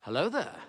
Hello there.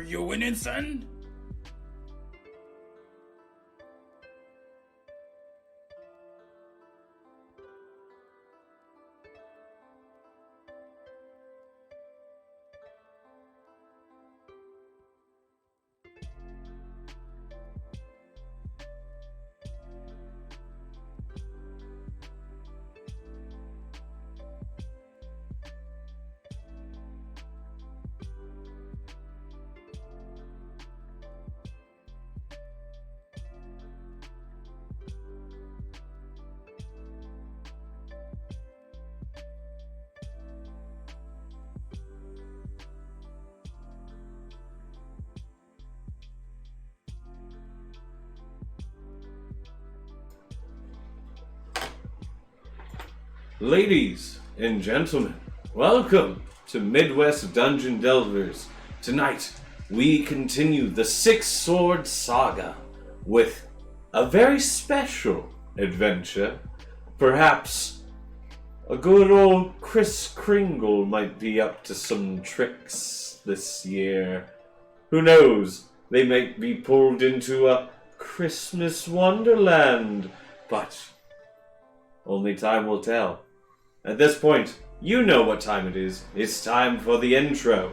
Are you winning, son? Ladies and gentlemen, welcome to Midwest Dungeon Delvers. Tonight, we continue the Six Sword Saga with a very special adventure. Perhaps a good old Chris Kringle might be up to some tricks this year. Who knows? They might be pulled into a Christmas wonderland, but only time will tell. At this point, you know what time it is. It's time for the intro.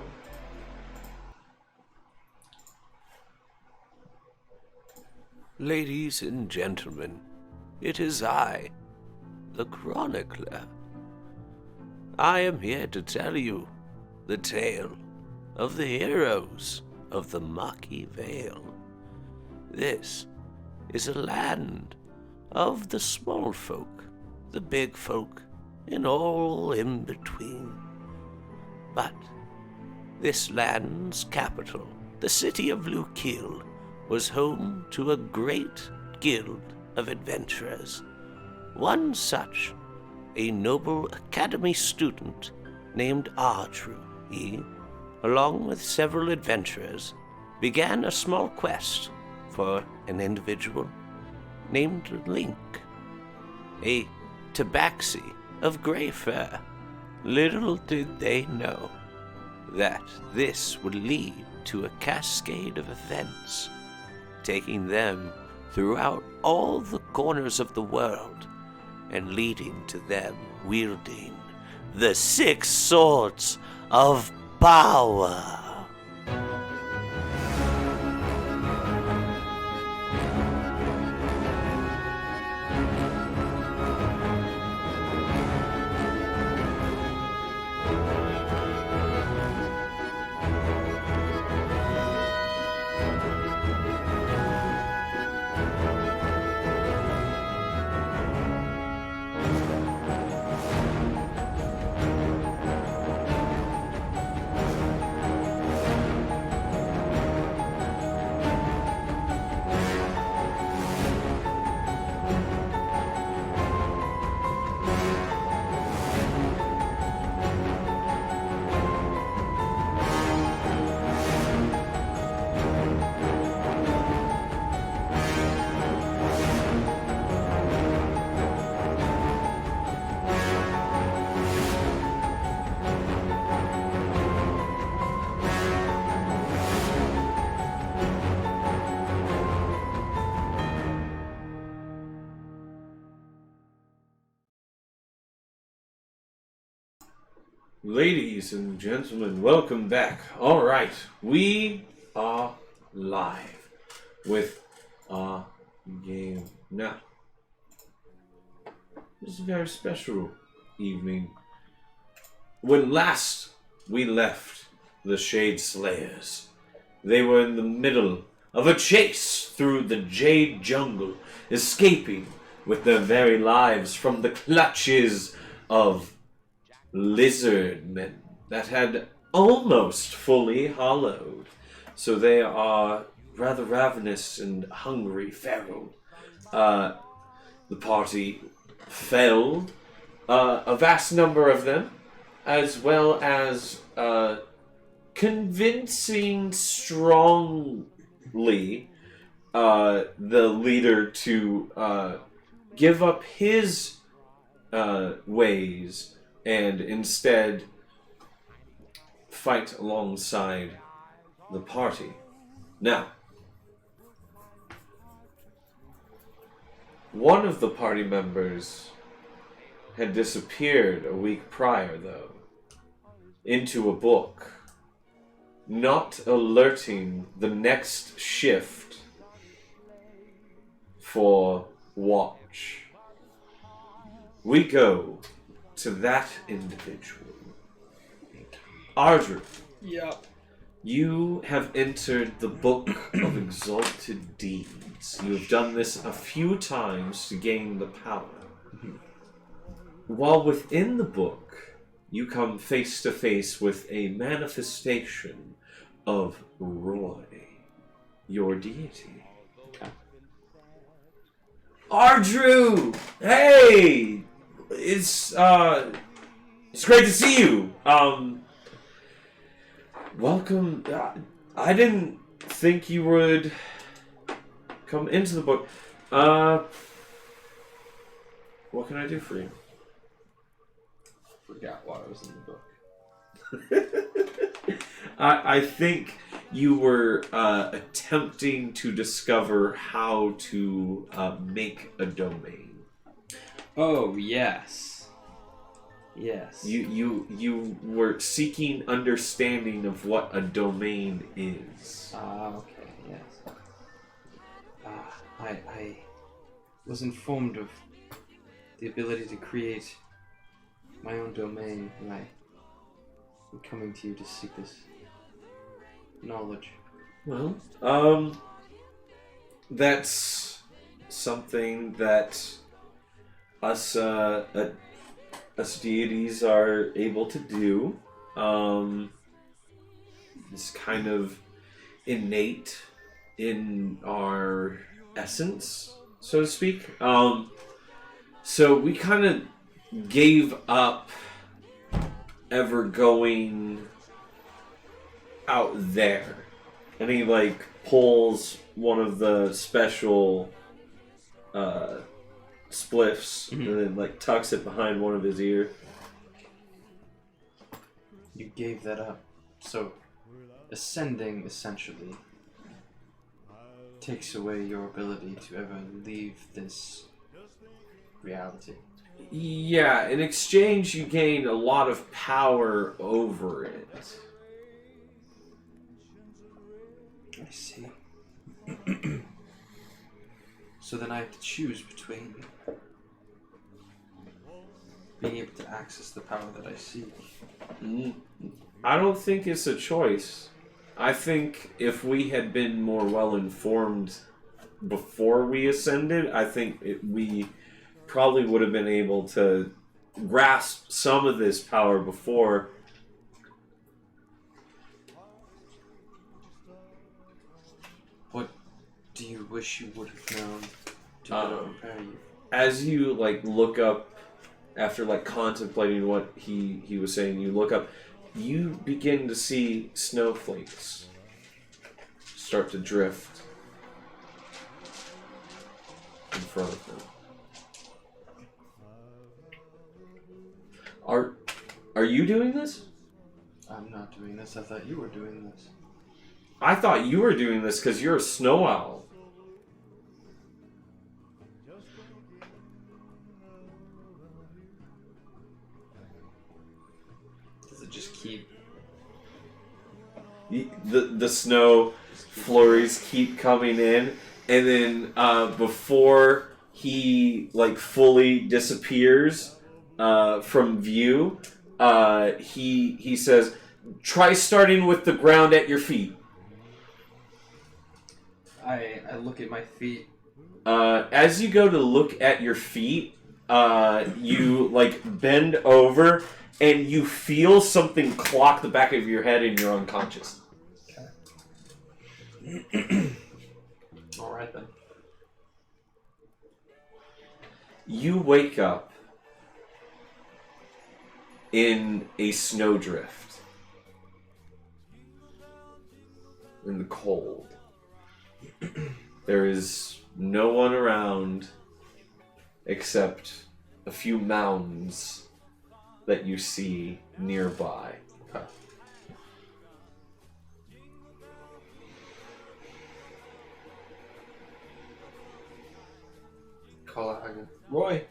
Ladies and gentlemen, it is I, the Chronicler. I am here to tell you the tale of the heroes of the Maki Vale. This is a land of the small folk, the big folk, and all in between. But this land's capital, the city of Lukil, was home to a great guild of adventurers. One such, a noble academy student named Artru, he, along with several adventurers, began a small quest for an individual named Link, a tabaxi of gray fur. Little did they know that this would lead to a cascade of events, taking them throughout all the corners of the world and leading to them wielding the Six Swords of Power. Ladies and gentlemen, welcome back. Alright, we are live with our game. Now, this is a very special evening. When last we left the Shade Slayers, they were in the middle of a chase through the Jade Jungle, escaping with their very lives from the clutches of lizard men that had almost fully hollowed. So they are rather ravenous and hungry, feral. The party fell, a vast number of them, as well as convincing strongly the leader to give up his ways and instead fight alongside the party. Now, one of the party members had disappeared a week prior, though, into a book, not alerting the next shift for watch. We go to that individual. Ardru, Yep. you have entered the Book of Exalted Deeds. You have done this a few times to gain the power. While within the book, you come face to face with a manifestation of Roy, your deity. Ardru! Hey! It's great to see you. Welcome. I didn't think you would come into the book. What can I do for you? Forgot why I was in the book. I think you were attempting to discover how to make a domain. Oh, yes. Yes. You were seeking understanding of what a domain is. Okay, yes. I was informed of the ability to create my own domain, and I'm coming to you to seek this knowledge. Well, that's something that us deities are able to do. It's kind of innate in our essence, so to speak. So we kind of gave up ever going out there. And he pulls one of the special spliffs and then tucks it behind one of his ears. You gave that up. So, ascending essentially takes away your ability to ever leave this reality. Yeah, in exchange you gain a lot of power over it. I see. So then I have to choose between being able to access the power that I seek. I don't think it's a choice. I think if we had been more well informed before we ascended, I think we probably would have been able to grasp some of this power before. What do you wish you would have known to better prepare you? As you look up after contemplating what he was saying, you look up, you begin to see snowflakes start to drift in front of them. Are you doing this? I'm not doing this. I thought you were doing this. I thought you were doing this because you're a snow owl. The it just keep? The snow flurries keep coming in, and then before he like fully disappears from view, he says, "Try starting with the ground at your feet." I look at my feet. As you go to look at your feet, you like bend over and you feel something clock the back of your head and you're unconscious. Okay. All right then. You wake up in a snowdrift in the cold. There is no one around except a few mounds that you see nearby. Okay. Call out again. Roy!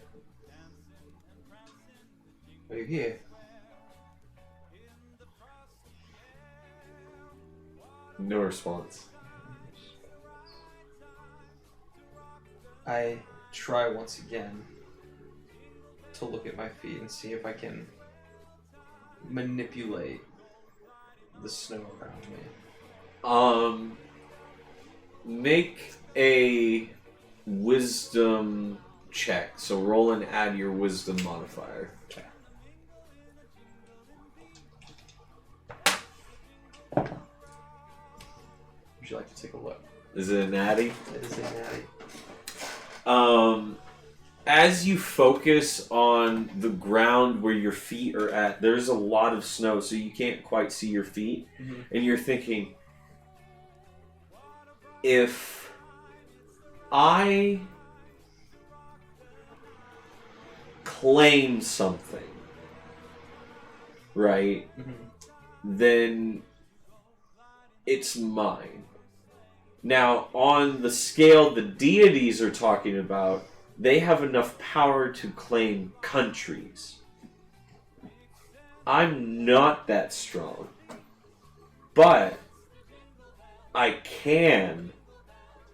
Are you here? No response. I try once again to look at my feet and see if I can manipulate the snow around me. Make a wisdom check. So roll and add your wisdom modifier. Okay. Would you like to take a look? Is it a natty? It is a natty. As you focus on the ground where your feet are at, there's a lot of snow, so you can't quite see your feet. Mm-hmm. And you're thinking, if I claim something, right, then it's mine. Now, on the scale the deities are talking about, they have enough power to claim countries. I'm not that strong. But I can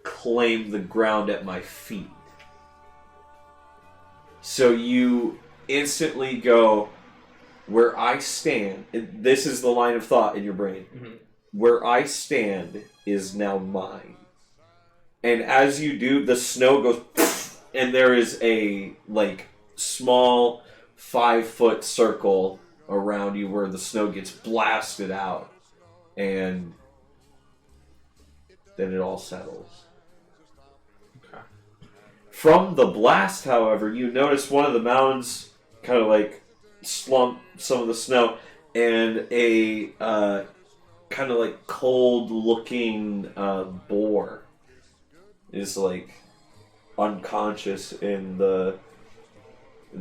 claim the ground at my feet. So you instantly go, where I stand, this is the line of thought in your brain. Mm-hmm. Where I stand is now mine. And as you do, the snow goes, and there is a, like, small 5-foot circle around you where the snow gets blasted out. And then it all settles. Okay. From the blast, however, you notice one of the mounds kind of, like, slump some of the snow, and a kind of, like, cold-looking boar is, like, unconscious in the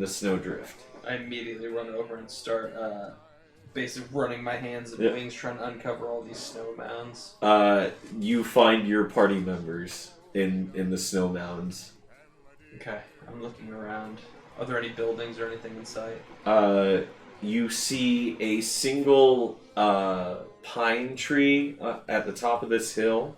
snowdrift. I immediately run over and start basically running my hands and Yeah. wings trying to uncover all these snow mounds. You find your party members in the snow mounds. Okay, I'm looking around. Are there any buildings or anything in sight? You see a single pine tree at the top of this hill,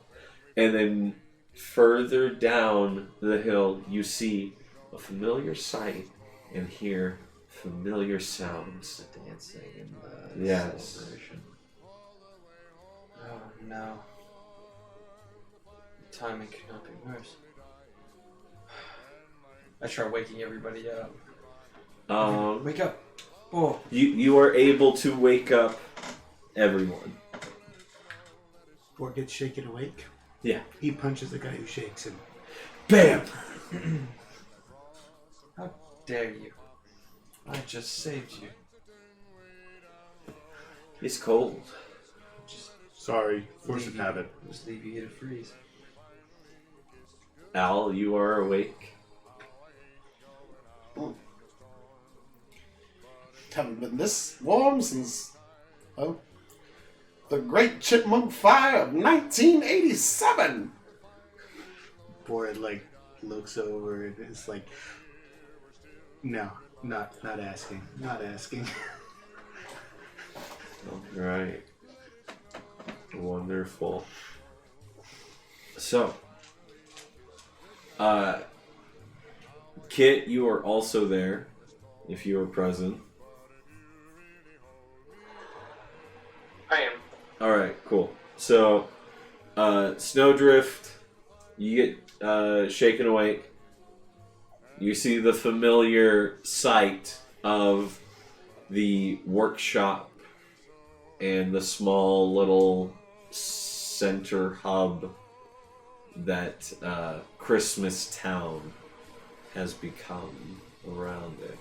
and then further down the hill you see a familiar sight and hear familiar sounds. The dancing and the Yes. celebration. Oh no. The timing could not be worse. I try waking everybody up. Wake up! Oh. You are able to wake up everyone. Or gets shaken awake. Yeah. He punches the guy who shakes him. Bam! How dare you? I just saved you. It's cold. Just Sorry, force of habit. Just leave you here to freeze. Al, you are awake. Haven't been this warm since the Great Chipmunk Fire of 1987. Boyd looks over and is like, no, not asking. Alright. Wonderful. So, Kit, you are also there, if you are present. I am. Alright, cool. So, Snowdrift, you get shaken awake. You see the familiar sight of the workshop and the small little center hub that Christmas Town has become around it.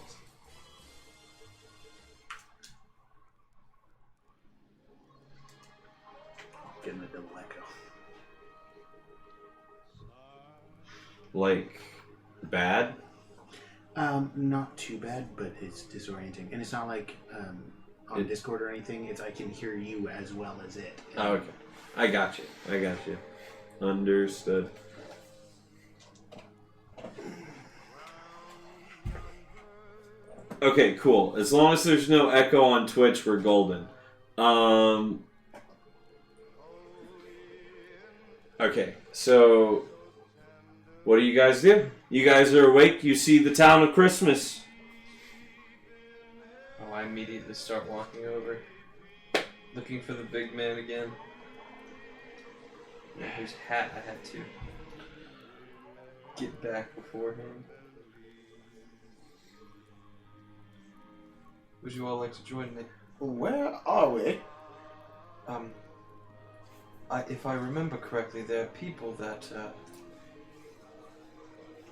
Getting a double echo. Like, bad? Not too bad, but it's disorienting. And it's not like on Discord or anything. It's I can hear you as well as it. Oh, okay. I got you. Understood. Okay, cool. As long as there's no echo on Twitch, we're golden. Okay, so what do you guys do? You guys are awake. You see the town of Christmas. Oh, I immediately start walking over, looking for the big man again. Whose hat I had to get back beforehand. Would you all like to join me? Where are we? If I remember correctly, there are people that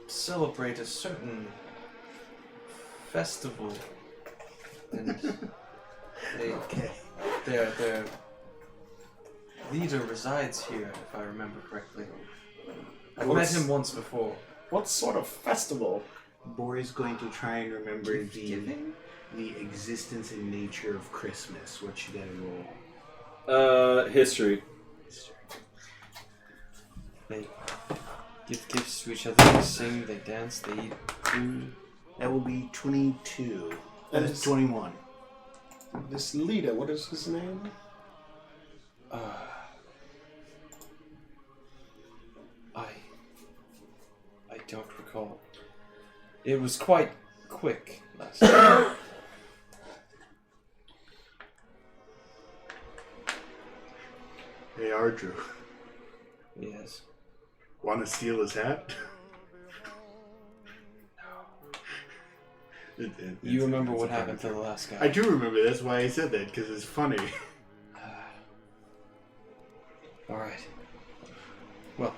celebrate a certain festival, and their leader resides here, if I remember correctly. I've met him once before. What sort of festival? Bor is going to try and remember the existence and nature of Christmas. What should I roll? History. They give gifts to each other, they sing, they dance, they eat food. That will be 22. That is 21. This leader, what is his name? I don't recall. It was quite quick last time. Hey, Ardrew. Yes. Want to steal his hat? You remember what happened to the last guy? I do remember. That's why I said that, because it's funny. Alright. Well,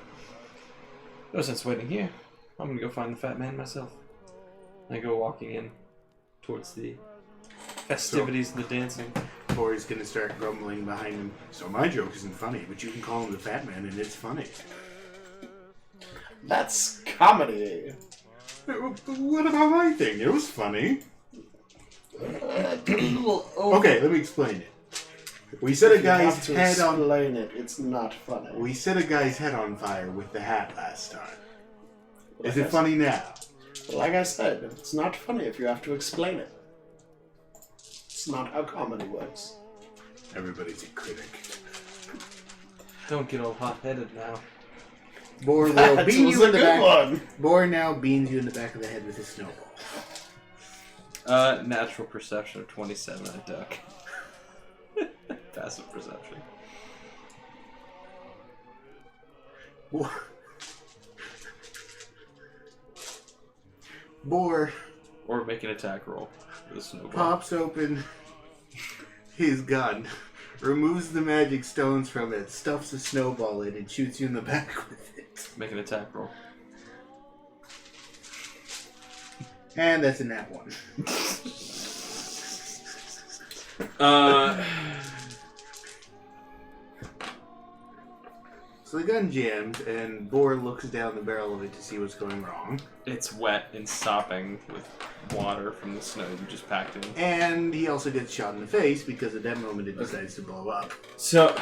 no sense waiting here. I'm gonna go find the fat man myself. I go walking in towards the festivities and the dancing. Bor is going to start grumbling behind him. So my joke isn't funny, but you can call him the fat man and it's funny. That's comedy. What about my thing? It was funny. Okay, let me explain it. We set a guy's head on. Explain it. It's not funny. We set a guy's head on fire with the hat last time. Is it funny now? Like I said, it's not funny if you have to explain it. It's not how comedy works. Everybody's a critic. Don't get all hot-headed now. Bor will That bean was you a in the good back. one. Bor now beans you in the back of the head with his snowball. Natural perception of 27, I duck. Passive perception. Bor Or make an attack roll with a snowball. pops open his gun, removes the magic stones from it, stuffs a snowball in, and shoots you in the back with it. Make an attack roll. And that's a nat one. So the gun jams, and Bor looks down the barrel of it to see what's going wrong. It's wet and sopping with water from the snow you just packed in. And he also gets shot in the face because at that moment it decides to blow up. So,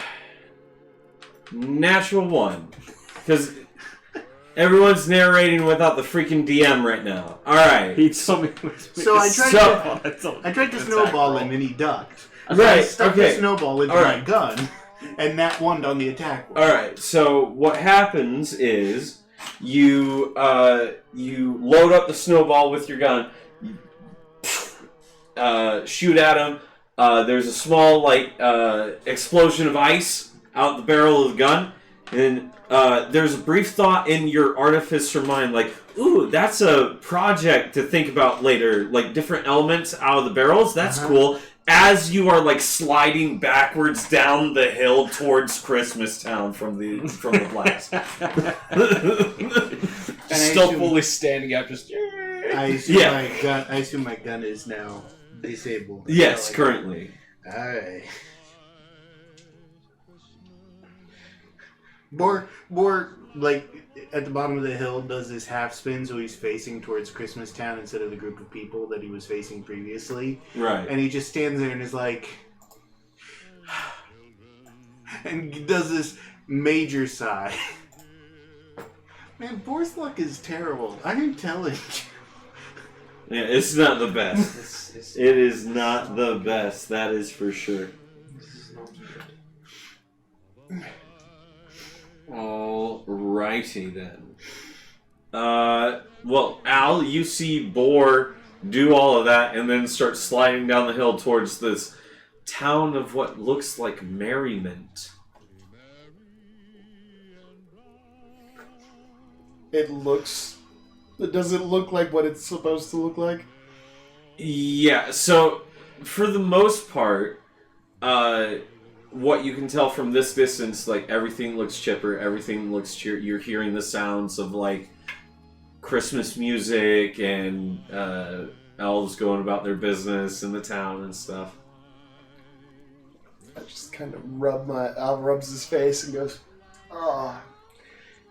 natural one. Because everyone's narrating without the freaking DM right now. Alright. He told me. So I tried to snowball him and he ducked. I stuck the okay. snowball into my gun, and that won on the attack roll. Alright, so what happens is you load up the snowball with your gun, shoot at him. There's a small explosion of ice out the barrel of the gun, and there's a brief thought in your artificer mind like, ooh, that's a project to think about later, like different elements out of the barrels. That's cool. As you are sliding backwards down the hill towards Christmas Town from the blast. Still fully standing up, just. I assume my gun is now disabled. Yes, currently. Alright. Bor, at the bottom of the hill, does this half spin so he's facing towards Christmas Town instead of the group of people that he was facing previously. Right. And he just stands there and is like... and does this major sigh. Man, Bor's luck is terrible. I'm telling you. Yeah, it's not the best. It is not the best, that is for sure. Alrighty then. Well, Al, you see Bor do all of that and then start sliding down the hill towards this town of what looks like merriment. Does it look like what it's supposed to look like? Yeah, so for the most part, what you can tell from this distance, everything looks chipper, everything looks cheer. You're hearing the sounds of Christmas music and elves going about their business in the town and stuff. I just kind of Al rubs his face and goes, "Oh,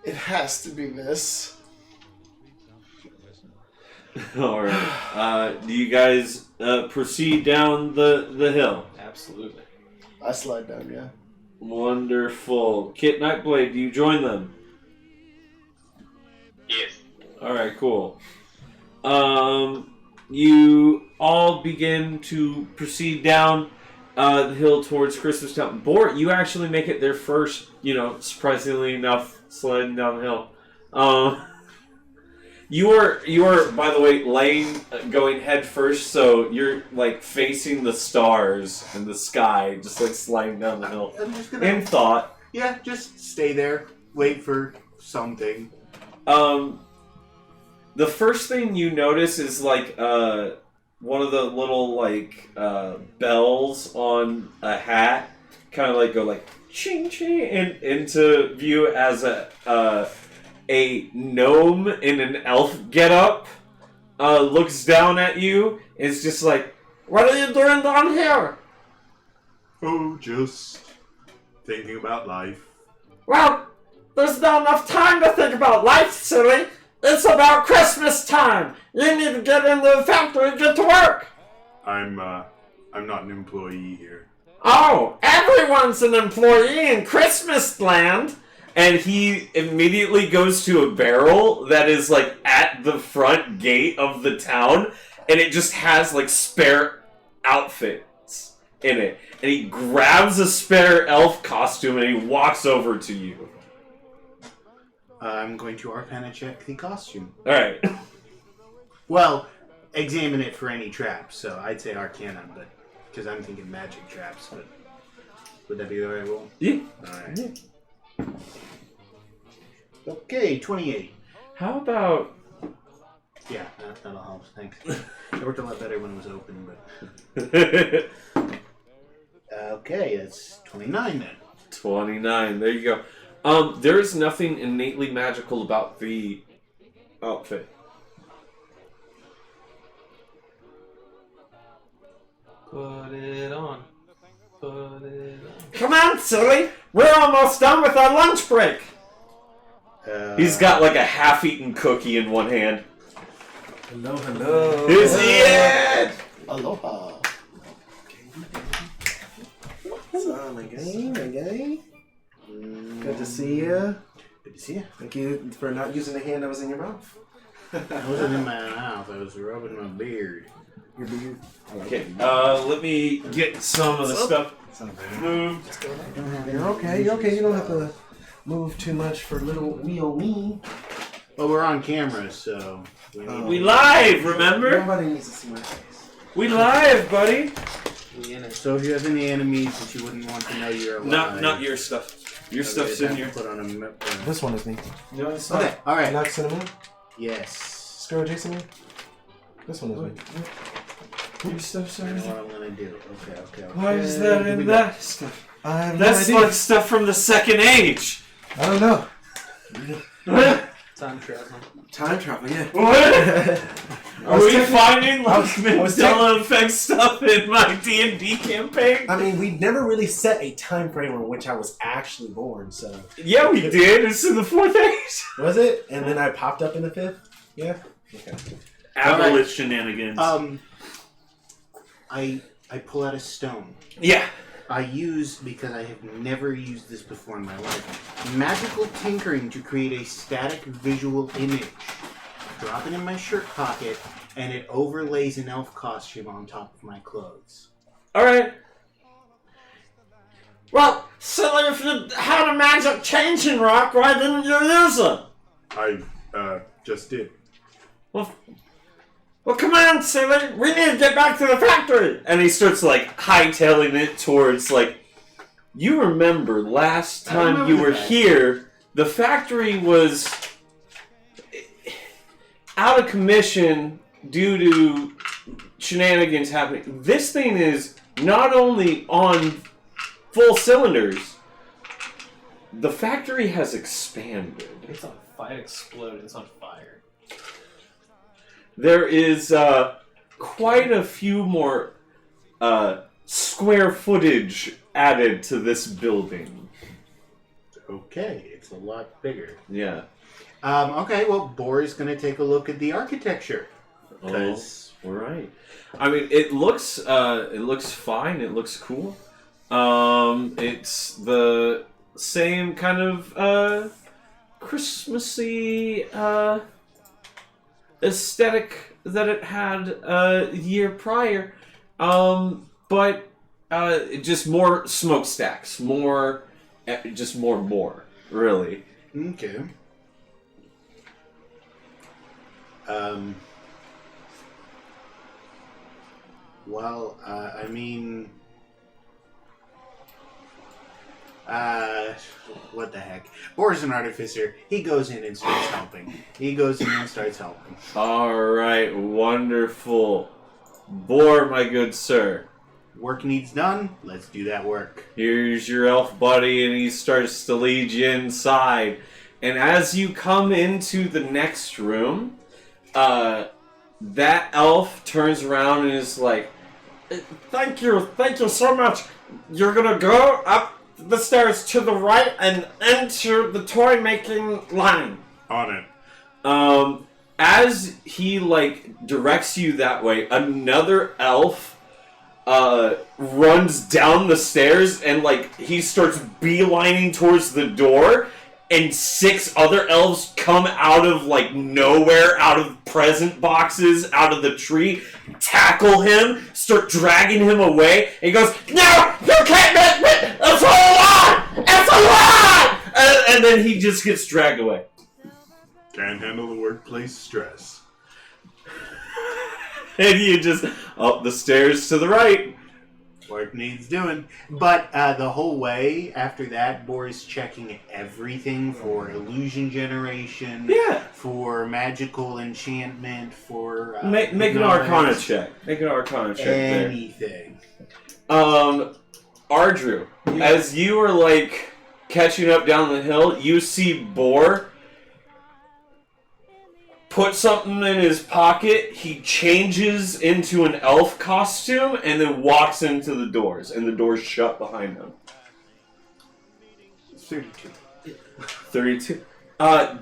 it has to be this." All right. Do you guys proceed down the hill? Absolutely. I slide down, yeah. Wonderful. Kit Nightblade, do you join them? Yes. All right, cool. You all begin to proceed down the hill towards Christmas Town. Bort, you actually make it there first, surprisingly enough, sliding down the hill. You are, by the way, going head first, so you're facing the stars and the sky, just sliding down the hill. I'm just gonna... In thought. Yeah, just stay there. Wait for something. The first thing you notice is one of the little bells on a hat kind of go ching ching into view as a gnome in an elf getup looks down at you and is just what are you doing down here? Oh, just thinking about life. Well, there's not enough time to think about life, silly. It's about Christmas time. You need to get into the factory and get to work. I'm not an employee here. Oh, everyone's an employee in Christmas land. And he immediately goes to a barrel that is at the front gate of the town, and it just has spare outfits in it. And he grabs a spare elf costume and he walks over to you. I'm going to Arcana check the costume. Alright. Well, examine it for any traps, so I'd say Arcana, but because I'm thinking magic traps, but would that be the right roll? Yeah. Alright. Yeah. Okay, 28. How about... Yeah, that'll help, thanks. It worked a lot better when it was open, but... Okay, that's 29 then. 29, there you go. There is nothing innately magical about the outfit. Put it on. Put it on. Come on, silly! We're almost done with our lunch break! He's got a half-eaten cookie in one hand. Hello, hello. Is he it? Aloha. What's on, my guy? Good to see you. Good to see you. Thank you for not using the hand that was in your mouth. I wasn't in my mouth, I was rubbing my beard. Okay, let me get some of the stuff moved. You're okay. You're okay. You don't have to move too much for little wee-o me. Well, we're on camera, so We live, remember? Nobody needs to see my face. We live, buddy. So if you have any enemies that you wouldn't want to know you're alive, Not your stuff. Your stuff's in here. Put on a map. This one is me. No, it's Okay, all right. Not cinnamon. Yes. Screw Jason. This one is me. Your stuff's I in know here. what I'm gonna do. Okay. Why is that Here we in go. that stuff? I have That's no idea. like stuff from the Second Age. I don't know. What? Time travel. Time travel, yeah. What? Are we finding I like was Mandela effect stuff in my D&D campaign? I mean, we never really set a time frame on which I was actually born, so. Yeah, we did. It's in the Fourth Age. Was it? And then I popped up in the 5th? Yeah? Okay. Abolite shenanigans. I pull out a stone. Yeah. I use, because I have never used this before in my life, magical tinkering to create a static visual image. Drop it in my shirt pocket, and it overlays an elf costume on top of my clothes. Alright. Well, silly, if you had a magic changing rock, why didn't you use it? I just did. Well, come on, silly. We need to get back to the factory. And he starts, like, hightailing it towards, like... You remember last time you were here, the factory was out of commission due to shenanigans happening. This thing is not only on full cylinders, the factory has expanded. It's on fire. It exploded. It's on fire. There is quite a few more square footage added to this building. Okay, it's a lot bigger. Yeah. Okay, well, Boris going to take a look at the architecture. Because All right. I mean, it looks fine. It looks cool. It's the same kind of Christmassy aesthetic that it had a year prior, but just more smokestacks, more, just more, really. Okay. Well, I mean, what the heck? Boris an artificer. He goes in and starts helping. All right, wonderful. Bor, my good sir. Work needs done. Let's do that work. Here's your elf buddy, and he starts to lead you inside. And as you come into the next room, that elf turns around and is like, thank you so much. You're gonna go up the stairs to the right and enter the toy making line. On it. As he like directs you that way, another elf runs down the stairs and like he starts beelining towards the door, and 6 other elves come out of like nowhere, out of present boxes, out of the tree, tackle him, start dragging him away, and he goes, "No, you can't make me! It's a lie! It's a lie!" And then he just gets dragged away. Can't handle the workplace stress. And you just up the stairs to the right. Work needs doing. But the whole way after that, Boris checking everything for illusion generation. Yeah. For magical enchantment. For Make an Arcana check. Make an Arcana check there. Anything. Ardrew, as you are like catching up down the hill, you see Bor put something in his pocket. He changes into an elf costume and then walks into the doors, and the doors shut behind him. 32. 32.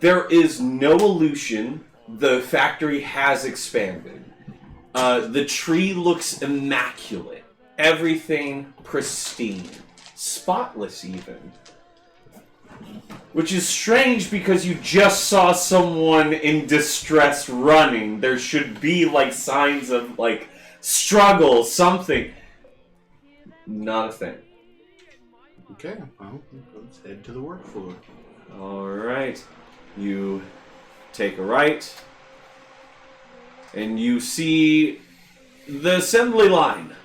There is no illusion. The factory has expanded. The tree looks immaculate. Everything pristine. Spotless, even. Which is strange because you just saw someone in distress running. There should be, like, signs of, like, struggle, something. Not a thing. Okay, well, let's head to the work floor. Alright. You take a right. And you see the assembly line.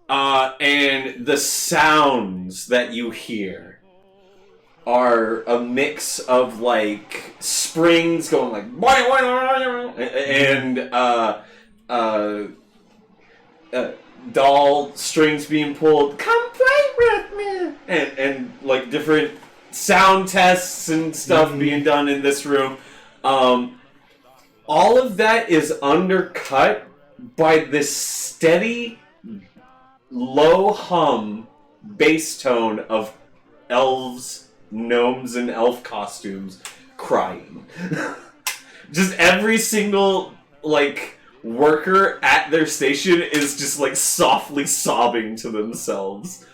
And the sounds that you hear are a mix of, like, springs going like and doll strings being pulled. Come play with me, and like different sound tests and stuff being done in this room. All of that is undercut by this steady, low hum bass tone of elves, gnomes, and elf costumes crying. Just every single, like, worker at their station is just, like, softly sobbing to themselves.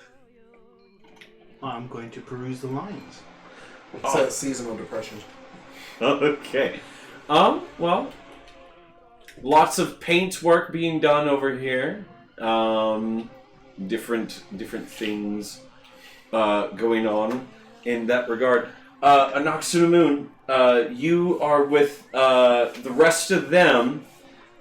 Well, I'm going to peruse the lines. It's that seasonal depression. Okay. Well, lots of paint work being done over here. Different things going on in that regard. Anoxunamun, you are with the rest of them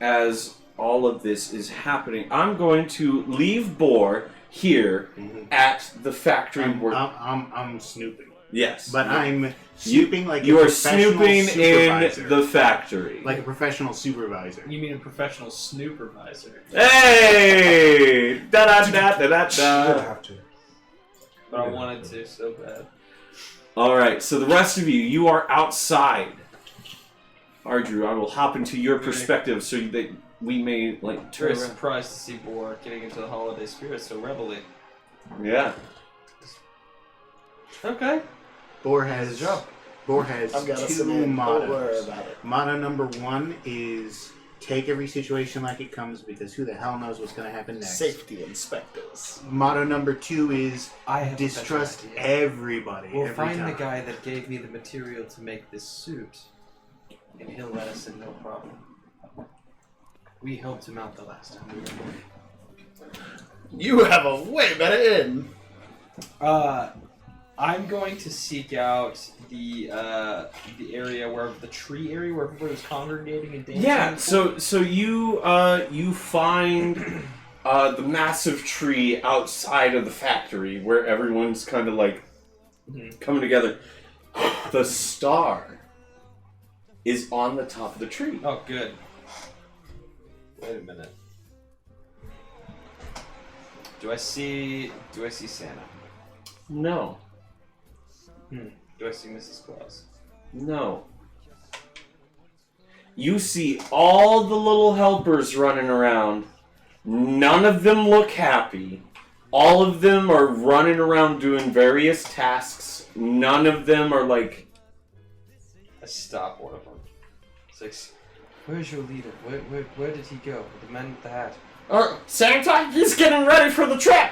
as all of this is happening. I'm going to leave Boar here at the factory. I'm snooping. Yes. But I'm snooping like you a are professional snooping supervisor. in the factory. Like a professional supervisor. You mean a professional snoopervisor? Hey! Da da da da da You don't da. have to. But I wanted to so bad. Alright, so the rest of you are outside. Ardrew, I will hop into your perspective so that we may, like, Very turn around. surprised to see Boar getting into the holiday spirit so revelly. Yeah. Okay. Boar has I've got a two Don't mottos. worry about it. Motto number 1 is take every situation like it comes because who the hell knows what's going to happen next. Safety inspectors. Motto number 2 is I have distrust a better idea. everybody. We'll every find time. the guy that gave me the material to make this suit, and he'll let us in no problem. We helped him out the last time we were here. You have a way better in. I'm going to seek out the area where the tree area where everybody was congregating and dancing. Yeah, so you find the massive tree outside of the factory where everyone's kind of like coming together. The star is on the top of the tree. Oh, good. Wait a minute. Do I see Santa? No. Do I see Mrs. Claus? No. You see all the little helpers running around. None of them look happy. All of them are running around doing various tasks. None of them are like... I stop one of them. It's like, where's your leader? Where did he go? The man with the hat. Santa, he's getting ready for the trip!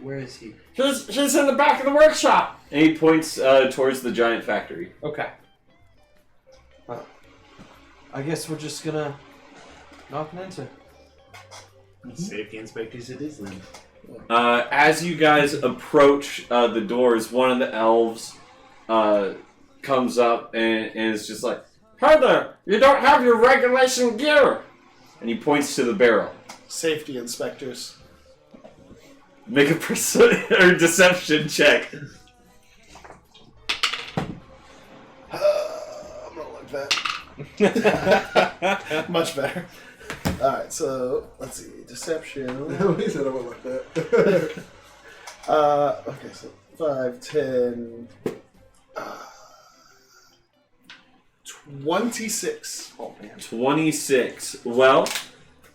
Where is he? He's in the back of the workshop! And he points towards the giant factory. Okay. Well, I guess we're just gonna knock and enter. Safety inspectors it is then. As you guys approach the doors, one of the elves comes up and is just like, "Hey there, you don't have your regulation gear!" And he points to the barrel. Safety inspectors. Make a or deception check. I'm gonna look that. Much better. Alright, so let's see. Deception. He said I won't look that. Okay, so 5, 10, 26. Oh man. 26. Well,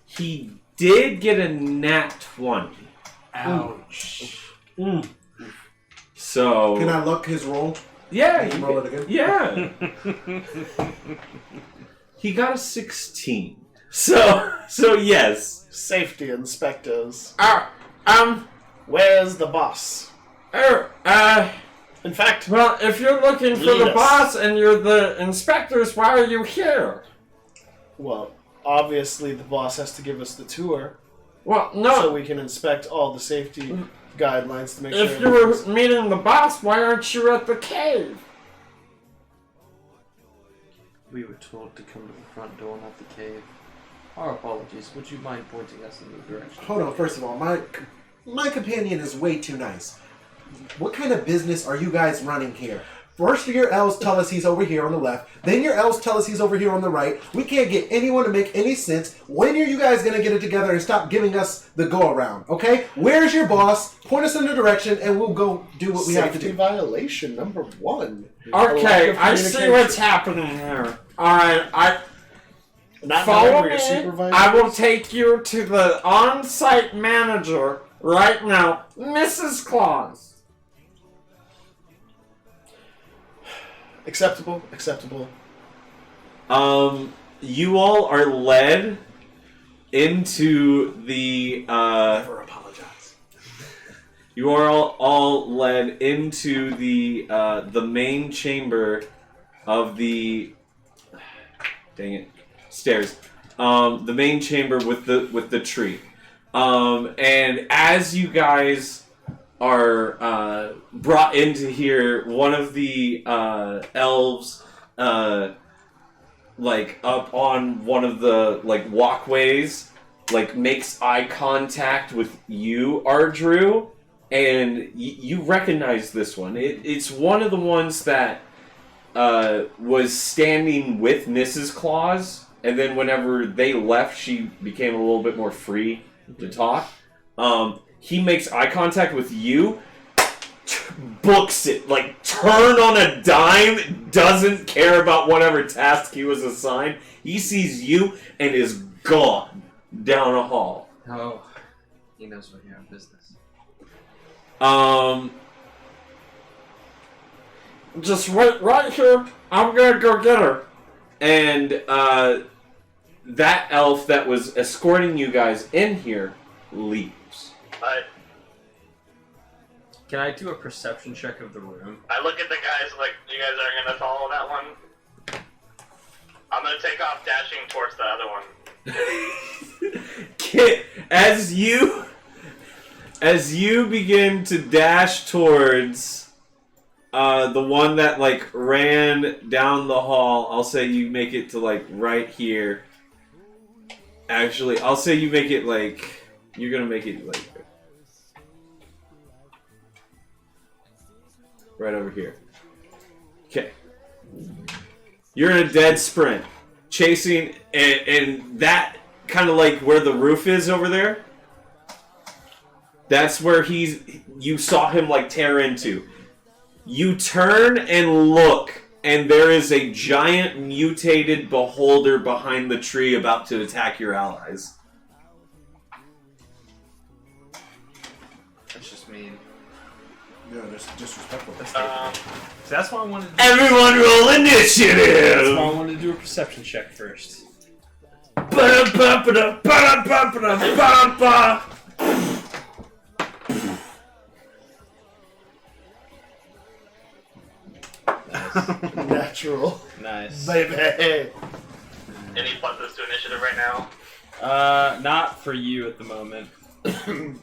he did get a nat 20. Ouch. So... Can I luck his roll? Yeah. Can you roll it again? Yeah. He got a 16. So yes. Safety inspectors. Um, Where's the boss? In fact, Well, if you're looking for Lead the us. boss and you're the inspectors, why are you here? well, obviously the boss has to give us the tour Well, so no. we can inspect all the safety guidelines to make If sure. you were everything's- meeting the boss, why aren't you at the cave? We were told to come to the front door, not the cave. Our apologies. Would you mind pointing us in the direction? Hold on, first of all, my companion is way too nice. What kind of business are you guys running here? First your elves tell us he's over here on the left, then your elves tell us he's over here on the right. We can't get anyone to make any sense. When are you guys going to get it together and stop giving us the go-around, okay? Where's your boss? Point us in the direction and we'll go do what we have to Safety do. violation number 1. A lack Okay, of I see communication. what's happening here. Alright, Not follow knowing where me. your supervisor I will is? take you to the on-site manager right now, Mrs. Claus. Acceptable. Acceptable. You all are led into the. Never apologize. You are all led into the main chamber of the. Dang it, stairs. The main chamber with the tree. And as you guys are brought into here, one of the elves, like up on one of the like walkways, like makes eye contact with you, Ardrew, and you recognize this one. It's one of the ones that was standing with Mrs. Claus, and then whenever they left, she became a little bit more free to talk. He makes eye contact with you, books it, like turn on a dime, doesn't care about whatever task he was assigned. He sees you and is gone down a hall. Oh, he knows we're here on business. Just wait right here. I'm gonna go get her. And that elf that was escorting you guys in here leaves. Can I do a perception check of the room? I look at the guys like, you guys aren't gonna follow that one? I'm gonna take off dashing towards the other one. Kit, as you begin to dash towards the one that like ran down the hall, I'll say you make it to like right here. Actually, I'll say you make it like you're gonna make it like right over here. Okay. You're in a dead sprint, chasing, and that kind of like where the roof is over there. That's where you saw him like tear into. You turn and look, and there is a giant mutated beholder behind the tree about to attack your allies. That's just mean. No, that's disrespectful. That's why I wanted to Everyone roll That's initiative! why I wanted to do a perception check first. Ba-da-ba-ba-da-ba-da-ba-da-ba-da-ba. Natural. Nice. Baby. Any pluses to initiative right now? Not for you at the moment.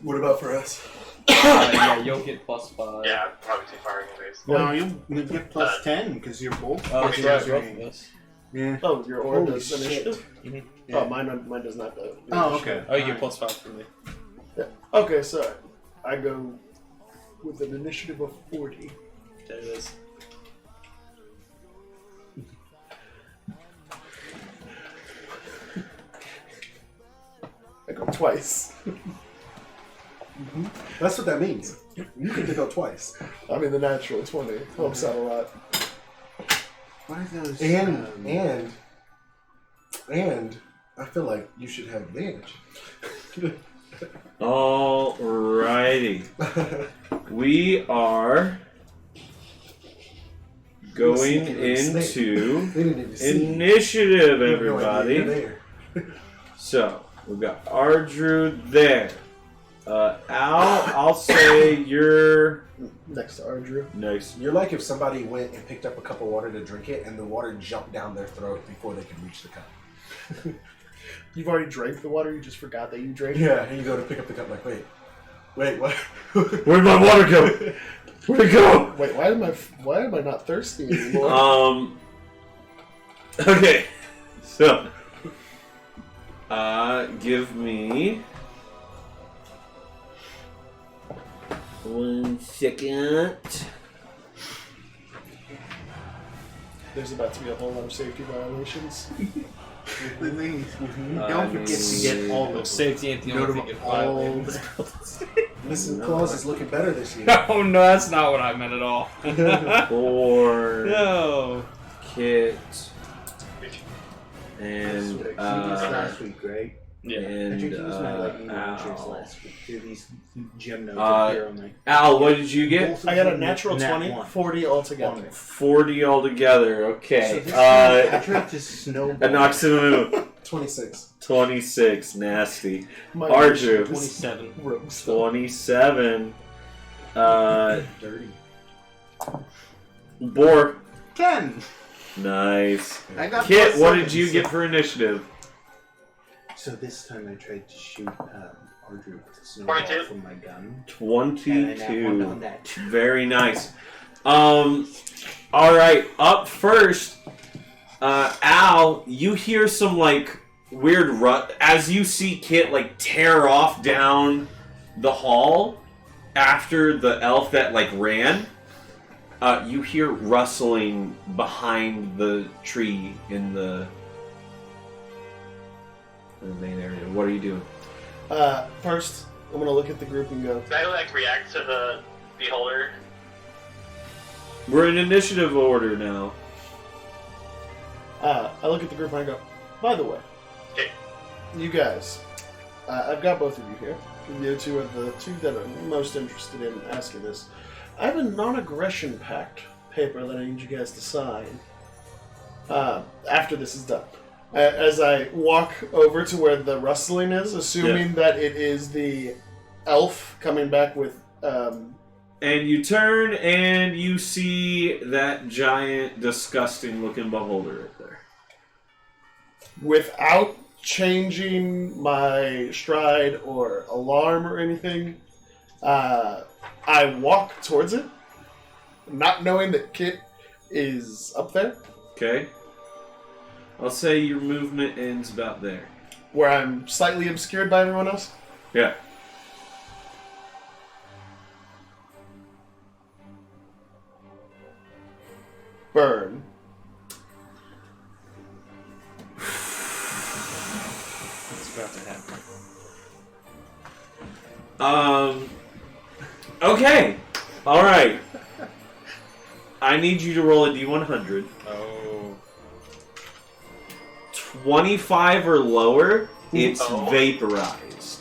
What about for us? Yeah, you'll get +5. Yeah, probably too far anyways. No, you get plus 10 because you're both. Oh, that's right, both of us. Yeah. Oh, your aura Holy does shit. initiative? Yeah. Oh, mine does not do Oh, initiative. okay. Oh, you get +5 from me. Yeah. Okay, so I go with an initiative of 40. There it is. I go twice. That's what that means. You get to go twice. I mean, the natural 20 helps out a lot. What are those? And I feel like you should have advantage. Alrighty. We are going into They didn't even see you. initiative, You have no idea everybody. you're there. So, we've got Ardrew there. Al, I'll say you're Next to Ardrew. nice. You're like if somebody went and picked up a cup of water to drink it, and the water jumped down their throat before they could reach the cup. You've already drank the water. You just forgot that you drank. Yeah, and you go to pick up the cup, like, wait, what? Where'd my water go? Where'd it go? Wait, why am I not thirsty anymore? Okay. So, give me 1 second. There's about to be a whole lot of safety violations. The thing is, don't forget to get all of them. Safety ain't the Note only of thing. all. Mrs. Claus is looking better this year. Oh no, that's not what I meant at all. 4 No. Kit We and did this last week, right? Yeah. I and tried to use my lightning launchers Al. last week. There are these gem nodes up here on my. Al, what did you get? Both of I got a them natural nat 20, one. 40 altogether. 40 altogether. So Okay. this time I tried to A snowball. Noxamu. 26. 26. Nasty. My Ardrew. 27. Rogues. 27. Dirty. Bor. 10. Nice. I got Kit, plus what 7, did you so- get for initiative? So this time I tried to shoot Ardrew with a snowball 22. from my gun. 22. On that. Very nice. Alright, up first, Al, you hear some like weird as you see Kit like tear off down the hall after the elf that like ran. You hear rustling behind the tree in the main area. What are you doing? First, I'm gonna look at the group and go. Can I like react to the beholder? We're in initiative order now. I look at the group and I go. By the way, Okay. you guys, I've got both of you here. You two are the two that are most interested in asking this. I have a non-aggression pact paper that I need you guys to sign after this is done. As I walk over to where the rustling is, assuming that it is the elf coming back with... And you turn and you see that giant, disgusting-looking beholder right there. without changing my stride or alarm or anything, I walk towards it, not knowing that Kit is up there, Okay. I'll say your movement ends about there. where I'm slightly obscured by everyone else. Yeah. Burn. What's about to happen? Okay. All right. I need you to roll a D100. Oh. 25 or lower, it's Oh. vaporized.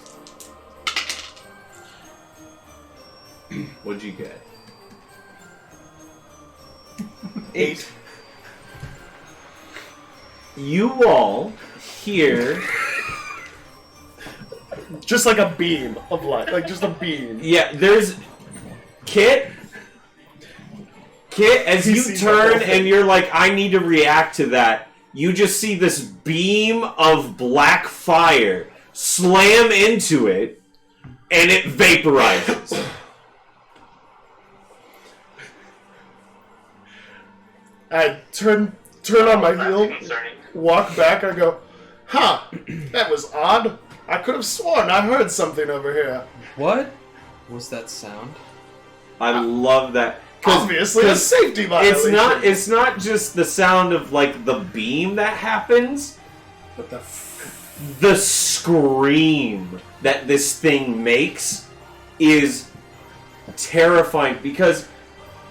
What'd you get? 8. You all hear... Just like a beam of light. Like just a beam. Yeah, there's... Kit, as He you sees the whole turn thing. and you're like, I need to react to that, you just see this beam of black fire slam into it, and it vaporizes. I turn on my That's heel, concerning. walk back, I go, huh, that was odd. I could have sworn I heard something over here. What was that sound? I love that. 'Cause- Obviously a 'cause safety violation. It's not just the sound of like the beam that happens, What the the scream that this thing makes is terrifying, because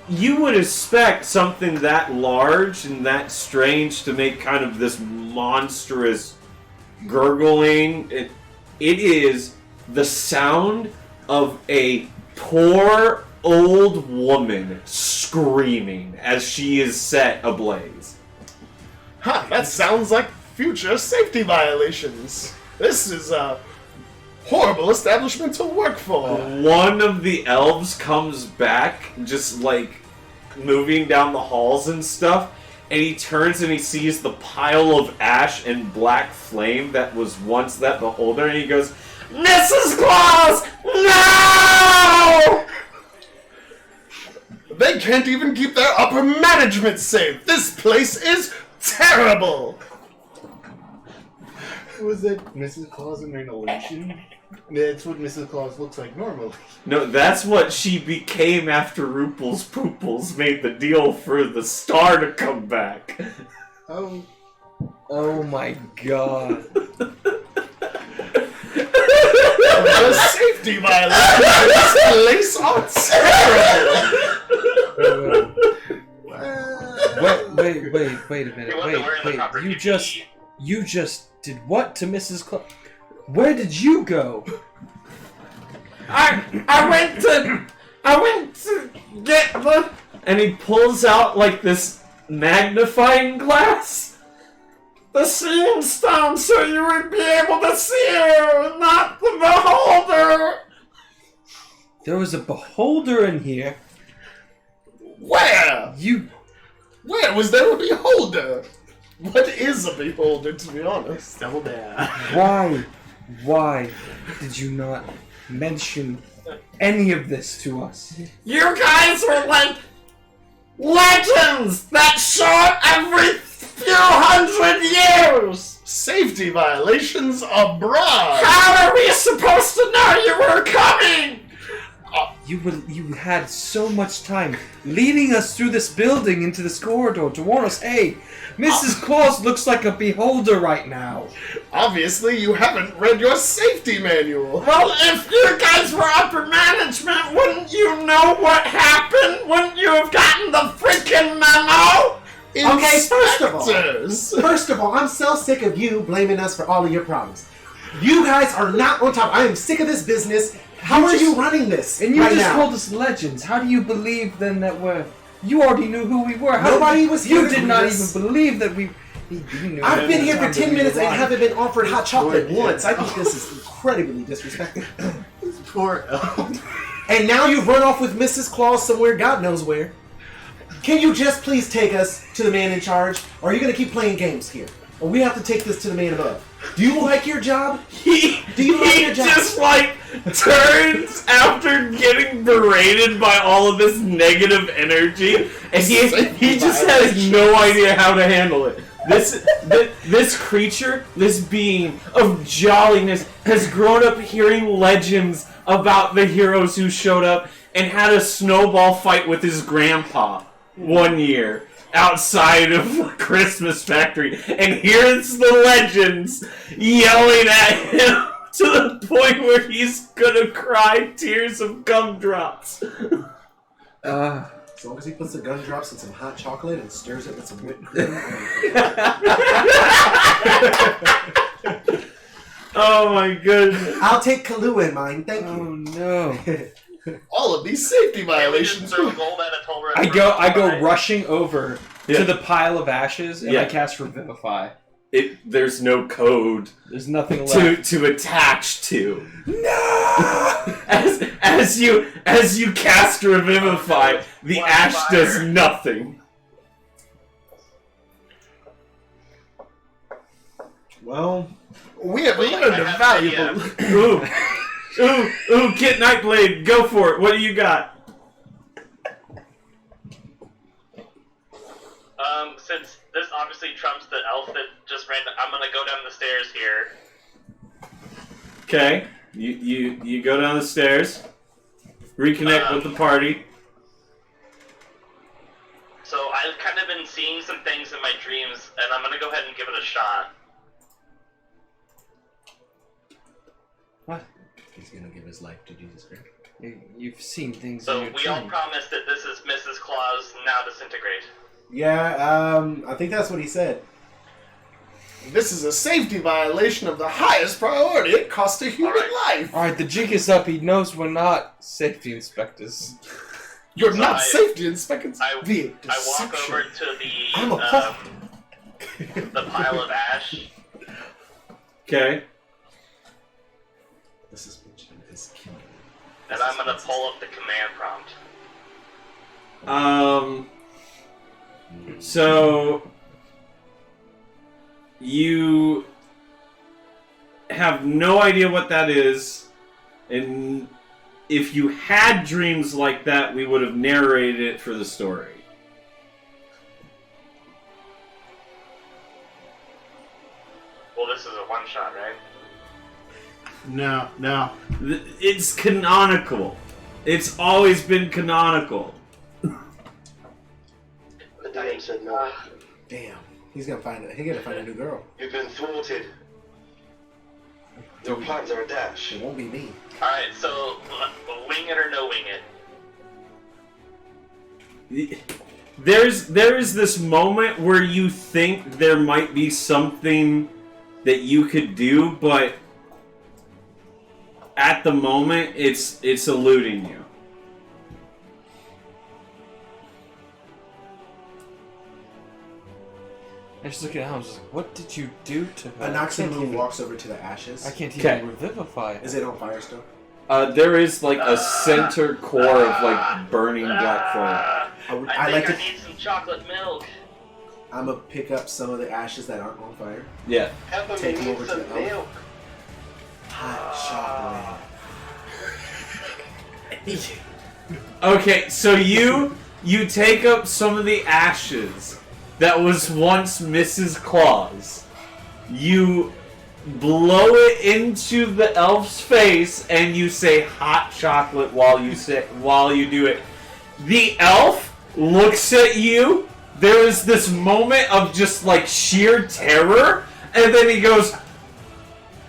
you would expect something that large and that strange to make kind of this monstrous gurgling. It is the sound of a poor old woman screaming as she is set ablaze. Huh, that sounds like future safety violations. This is horrible establishment to work for. One of the elves comes back, just like moving down the halls and stuff, and he turns and he sees the pile of ash and black flame that was once that beholder, and he goes, Mrs. Claus, no! They can't even keep their upper management safe. This place is terrible. Was that Mrs. Claus in an illusion? That's what Mrs. Claus looks like normally. No, that's what she became after Rupel's Pooples made the deal for the star to come back. Oh. Oh my god. The safety violations in this place are terrible. Wait a He minute. wasn't wearing the Wait. proper You just did what to Mrs. Claus? Where did you go? I went to get the... And he pulls out, like, this magnifying glass. The seeing stone, so you would be able to see her, not the beholder. There was a beholder in here. Where? You... Where was there a beholder? What is a beholder, to be honest? Settle down. Why did you not mention any of this to us? You guys were like legends that show up every few hundred years! Safety violations abroad! How are we supposed to know you were coming? You had so much time leading us through this building into this corridor to warn us, hey, Mrs. Claus looks like a beholder right now. Obviously, you haven't read your safety manual. Well, if you guys were upper management, wouldn't you know what happened? Wouldn't you have gotten the freaking memo? Okay, Inspectors. first of all, I'm so sick of you blaming us for all of your problems. You guys are not on top. I am sick of this business. How are you running this And you right just now? told us legends. How do you believe then that we're... You already knew who we were. Nobody was here You to did do not this. even believe that we... You knew I've been here for that 10 we minutes and lied. haven't been offered hot chocolate once. I think this is incredibly disrespectful. Poor elf. And now you've run off with Mrs. Claus somewhere, God knows where. Can you just please take us to the man in charge? Or are you going to keep playing games here? Or we have to take this to the man above? Do you like your job? Do you like your job? Just, like, turns after getting berated by all of this negative energy, and he just has no idea how to handle it. This creature, this being of jolliness, has grown up hearing legends about the heroes who showed up and had a snowball fight with his grandpa one year outside of the Christmas factory, and here's the legends yelling at him to the point where he's gonna cry tears of gumdrops. As long as he puts the gumdrops in some hot chocolate and stirs it with some whipped cream. Oh my goodness. I'll take Kahlua in mine, thank you. Oh no. All of these safety Can we just violations. throw gold at a toll road? I go rushing over to the pile of ashes and Yeah. I cast Revivify. There's no code There's nothing left. to attach to. No! As you cast Revivify, the Black ash fire. does nothing. Well, We have Wait, learned I a have valuable. an Ooh, Kit Nightblade, go for it. What do you got? Since this obviously trumps the elf that just ran, I'm gonna go down the stairs here. Okay, you go down the stairs, reconnect with the party. So I've kind of been seeing some things in my dreams, and I'm gonna go ahead and give it a shot. What? he's gonna give his life to Jesus Christ. You've seen things So in your we all dream. promised that this is Mrs. Claus now disintegrate. Yeah, I think that's what he said. This is a safety violation of the highest priority. It costs a human life. Alright, the jig is up. He knows we're not safety inspectors. You're So not I- safety inspectors. I The walk deception. over to I'm a the pile of ash. Okay. The suspension is killing me. And I'm gonna pull up the command prompt. So you have no idea what that is, and if you had dreams like that, we would have narrated it for the story. Well, this is a one-shot, right? No. It's canonical. It's always been canonical. The DM said no. Damn. He's gonna find a new girl. You've been thwarted. Your plans are a dash. It won't be me. Alright, so wing it or no wing it? There's this moment where you think there might be something that you could do, but at the moment it's eluding you. I just look at Al and just like, what did you do to her? Anoximum walks over to the ashes. I can't Okay. even revivify it. Is it on fire still? There is like a center core of like burning black flame. I like think to. I need some chocolate milk. I'm gonna pick up some of the ashes that aren't on fire. Yeah. Pepper, Take we him need over to some the elf. milk. Hot chocolate. Okay, so you take up some of the ashes that was once Mrs. Claus. You blow it into the elf's face and you say hot chocolate while you do it. The elf looks at you. There is this moment of just like sheer terror, and then he goes,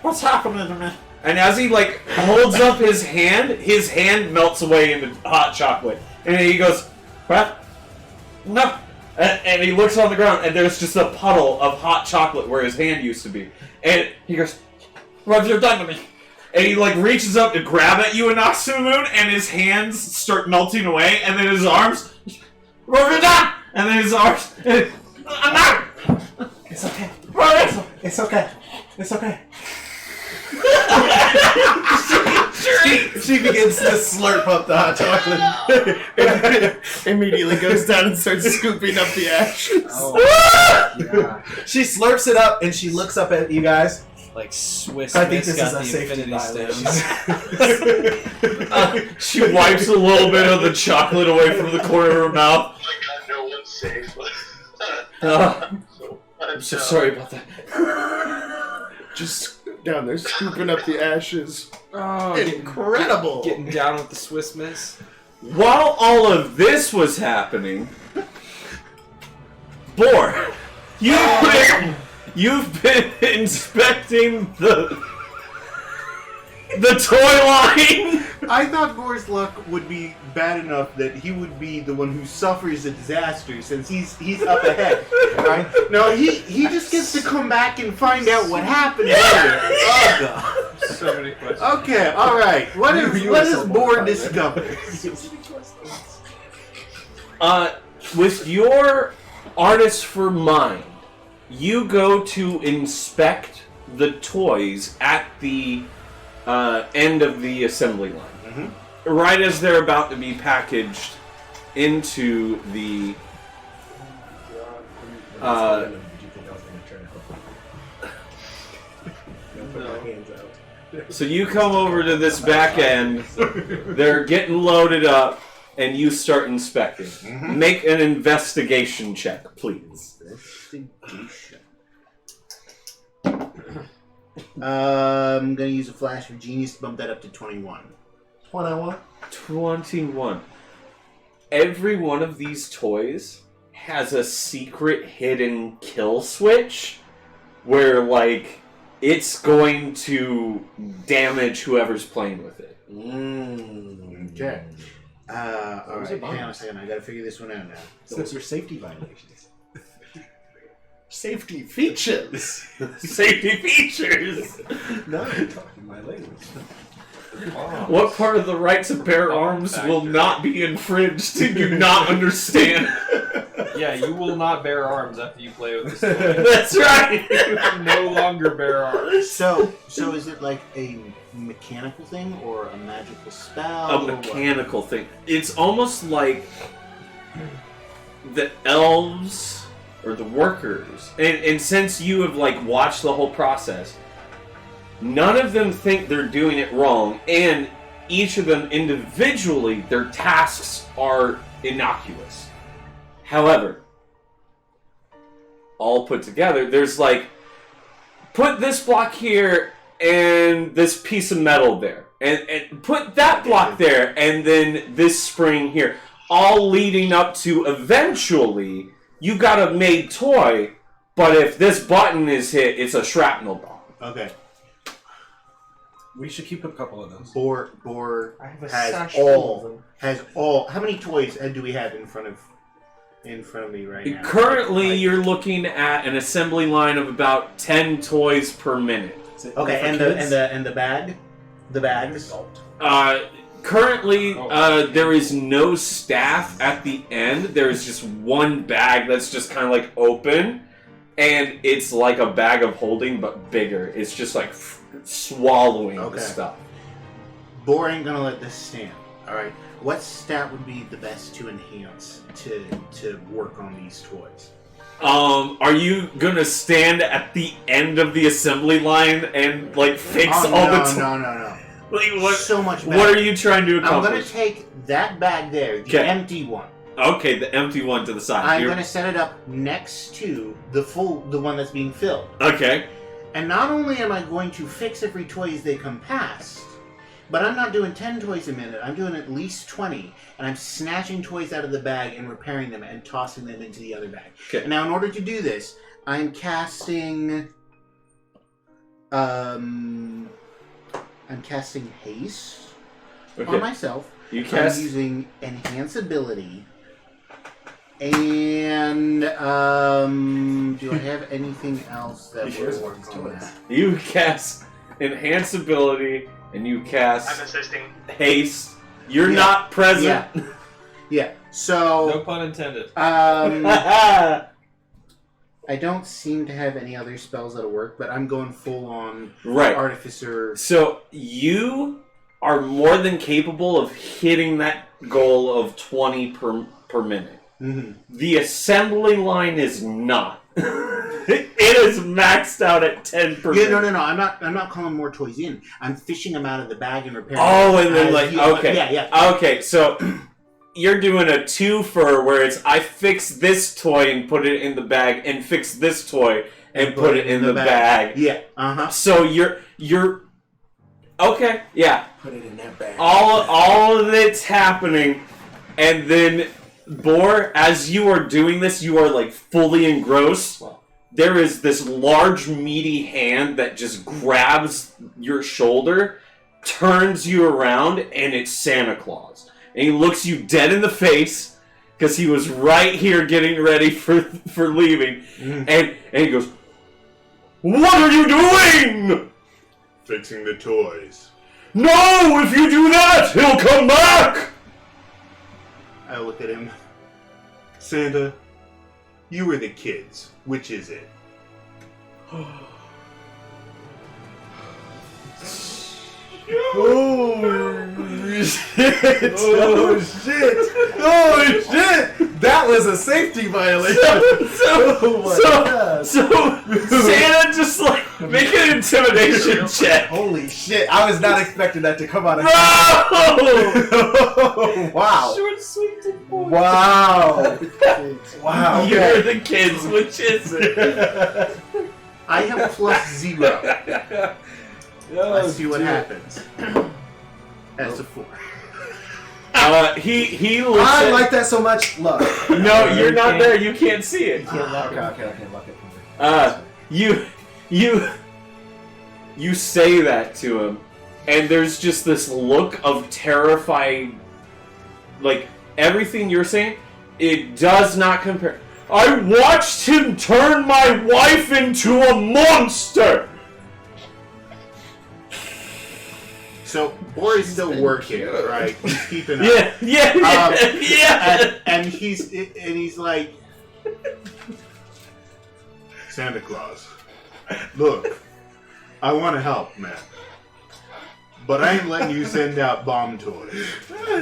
"What's happening to me?" And as he like holds up his hand melts away into hot chocolate. And he goes, "What? No." And he looks on the ground, and there's just a puddle of hot chocolate where his hand used to be. And he goes, "What have you done to me?" And he like reaches up to grab at you in Noxumoon, and his hands start melting away, and then his arms, "What have you done?" And then his arms, "I'm not." It's okay. What? It's okay. It's okay. she begins to slurp up the hot chocolate. Immediately goes down and starts scooping up the ashes. Oh, yeah. She slurps it up and she looks up at you guys. Like Swiss I think Miss this got is a the safety Infinity violation. Stones. She wipes a little bit of the chocolate away from the corner of her mouth. Oh my god, no one's safe. I'm so sorry about that. Just down there scooping up the ashes. Oh, Incredible! Getting down with the Swiss Miss. While all of this was happening, Boar, you've been inspecting the toy line. I thought Gore's luck would be bad enough that he would be the one who suffers a disaster since he's up ahead, right? No, he just gets to come back and find out what happened later. Oh god. So many questions. Okay, all right. What is Boar discovered? With your artist for mind, you go to inspect the toys at the end of the assembly line. Mm-hmm. Right as they're about to be packaged into the so you come over to this back end, they're getting loaded up, and you start inspecting. Mm-hmm. Make an investigation check, please. I'm gonna use a flash for genius to bump that up to 21. 21. Every one of these toys has a secret hidden kill switch where, like, it's going to damage whoever's playing with it. Okay. Alright, hang on a second. I gotta figure this one out now. Those are safety violations. Safety features. Safety features! No, you're talking my language. What part of the right to bear arms will not be infringed? Do you not understand? Yeah, you will not bear arms after you play with this toy. That's right. You no longer bear arms. So is it like a mechanical thing or a magical spell? A or what? mechanical thing. It's almost like the elves or the workers, and since you have like watched the whole process, none of them think they're doing it wrong, and each of them individually, their tasks are innocuous. However, all put together, there's like, put this block here and this piece of metal there, and put that block there, and then this spring here, all leading up to eventually you got a made toy, but if this button is hit, it's a shrapnel bomb. Okay. We should keep a couple of those. Bor I have a has sash full of all them. has all. How many toys do we have in front of me right now? Currently, Like- you're looking at an assembly line of about 10 toys per minute. Okay, and the bag, the bags. Currently, there is no staff at the end. There is just one bag that's just kind of like open, and it's like a bag of holding, but bigger. It's just like swallowing the stuff. Bor ain't gonna let this stand. All right. What stat would be the best to enhance to work on these toys? Are you gonna stand at the end of the assembly line and like fix all the toys? No. Like, what? So much better. What are you trying to I'm accomplish? gonna take that bag there, the Okay. empty one. Okay, the empty one to the side. I'm gonna set it up next to the one that's being filled. Okay. And not only am I going to fix every toy as they come past, but I'm not doing 10 toys a minute. I'm doing at least 20, and I'm snatching toys out of the bag and repairing them and tossing them into the other bag. Okay. Now, in order to do this, I'm casting haste on myself. You cast. I'm using enhance ability. And do I have anything else that will work on that? You cast enhance ability, and you I'm cast assisting. haste. You're Yeah. not present. Yeah. So No pun intended. I don't seem to have any other spells that'll work, but I'm going full on Right. artificer. So you are more than capable of hitting that goal of 20 per minute. Mm-hmm. The assembly line is not. It is maxed out at 10 per Yeah, minute. no. I'm not calling more toys in. I'm fishing them out of the bag and repairing. Oh, them and then as like, you- okay. Yeah. Okay, so you're doing a two-fer where it's I fix this toy and put it in the bag, and fix this toy and put it in the bag. Yeah. Uh-huh. So you're okay, yeah. Put it in that bag. All of it's happening, and then Bor, as you are doing this, you are like fully engrossed. There is this large, meaty hand that just grabs your shoulder, turns you around, and it's Santa Claus. And he looks you dead in the face, because he was right here getting ready for leaving. And he goes, "What are you doing?" Fixing the toys. "No, if you do that, he'll come back!" I look at him. Santa, you or the kids? Which is it? Oh shit! Oh shit! That was a safety violation. So Santa just like make an intimidation check. Holy shit! I was not expecting that to come out of. No! Wow! Short, sweet, and boy. Wow! Wow! You're the kids, which is it? I have +0. Let's see what happens. That's a 4. He looks I at, like that so much. Look. No, you're not there. You can't see it. Okay. Look it. You say that to him, and there's just this look of terrified, like everything you're saying, it does not compare. I watched him turn my wife into a monster. So Bori's still working, right? He's keeping up. Yeah. And he's like, Santa Claus. Look, I want to help, man. But I ain't letting you send out bomb toys.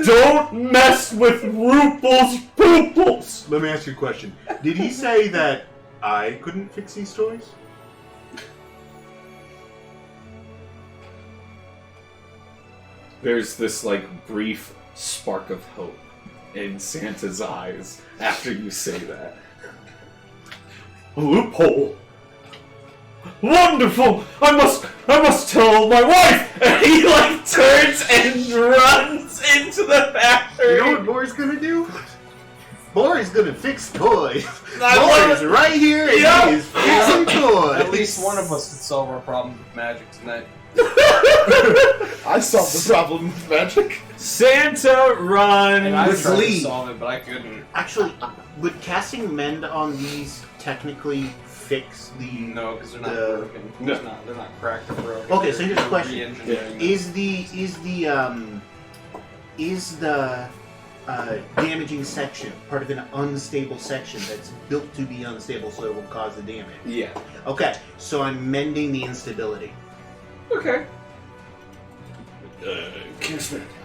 Don't mess with Rupel's Pooples! Let me ask you a question. Did he say that I couldn't fix these toys? There's this, like, brief spark of hope in Santa's eyes after you say that. A loophole! Wonderful! I must tell my wife! And he, like, turns and runs into the factory! You know what Bory's gonna do? Bory's gonna fix toys. I Bory's right here and Yeah. he is fixing toys. At least one of us could solve our problem with magic tonight. I solved the problem with magic. Santa runs! And I With tried to glee. solve it, but I couldn't. Actually, would casting mend on these technically fix the? No, because they're not The- broken. No. They're not cracked or broken. Okay, so here's the They're question. re-engineering them. Is the damaging section part of an unstable section that's built to be unstable, so it will cause the damage? Yeah. Okay, so I'm mending the instability. Okay.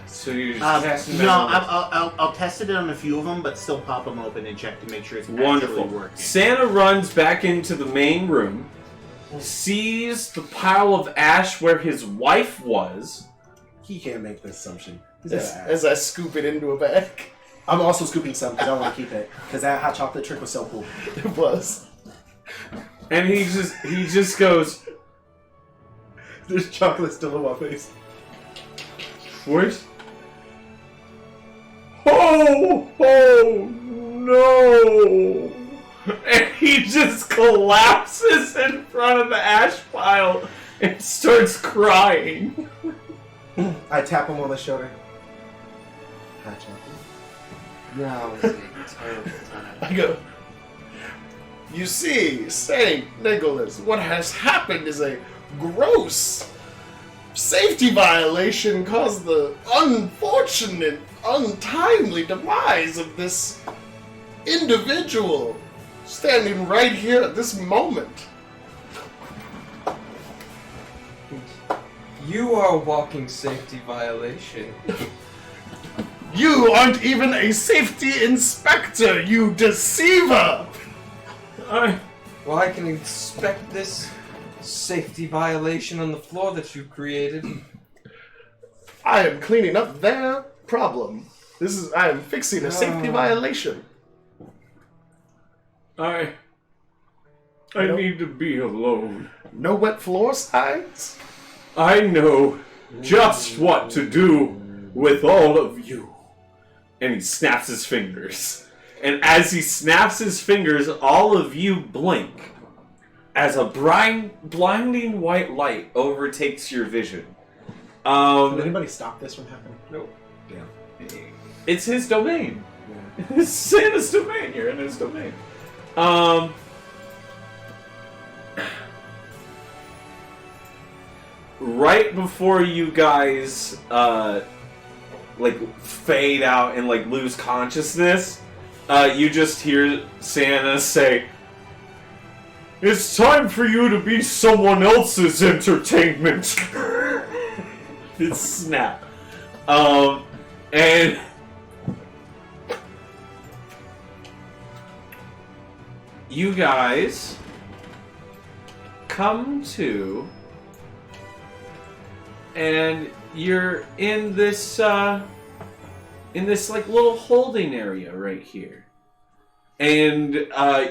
So you just casting No, that I'll test it on a few of them, but still pop them open and check to make sure it's Wonderful. actually working. Santa runs back into the main room, sees the pile of ash where his wife was. He can't make this assumption. As I scoop it into a bag. I'm also scooping some because I want to keep it. Because that hot chocolate trick was so cool. It was. And he just goes, There's chocolate still on my face. "What? Oh no!" And he just collapses in front of the ash pile and starts crying. I tap him on the shoulder. Hot chocolate. That was a terrible time. I go, you see, St. Nicholas, what has happened is a gross safety violation caused the unfortunate, untimely demise of this individual standing right here at this moment. You are a walking safety violation. You aren't even a safety inspector, you deceiver! Well, I can inspect this safety violation on the floor that you created. I am cleaning up their problem. I am fixing a safety violation. I need to be alone. No wet floor signs? I know just what to do with all of you. And he snaps his fingers. And as he snaps his fingers, all of you blink as a blinding white light overtakes your vision. Did anybody stop this from happening? Nope. Yeah. It's his domain. Yeah. It's Santa's domain. You're in his domain. Right before you guys fade out and lose consciousness, you just hear Santa say, "It's time for you to be someone else's entertainment." It's snap. And you guys come to, and you're in this little holding area right here. And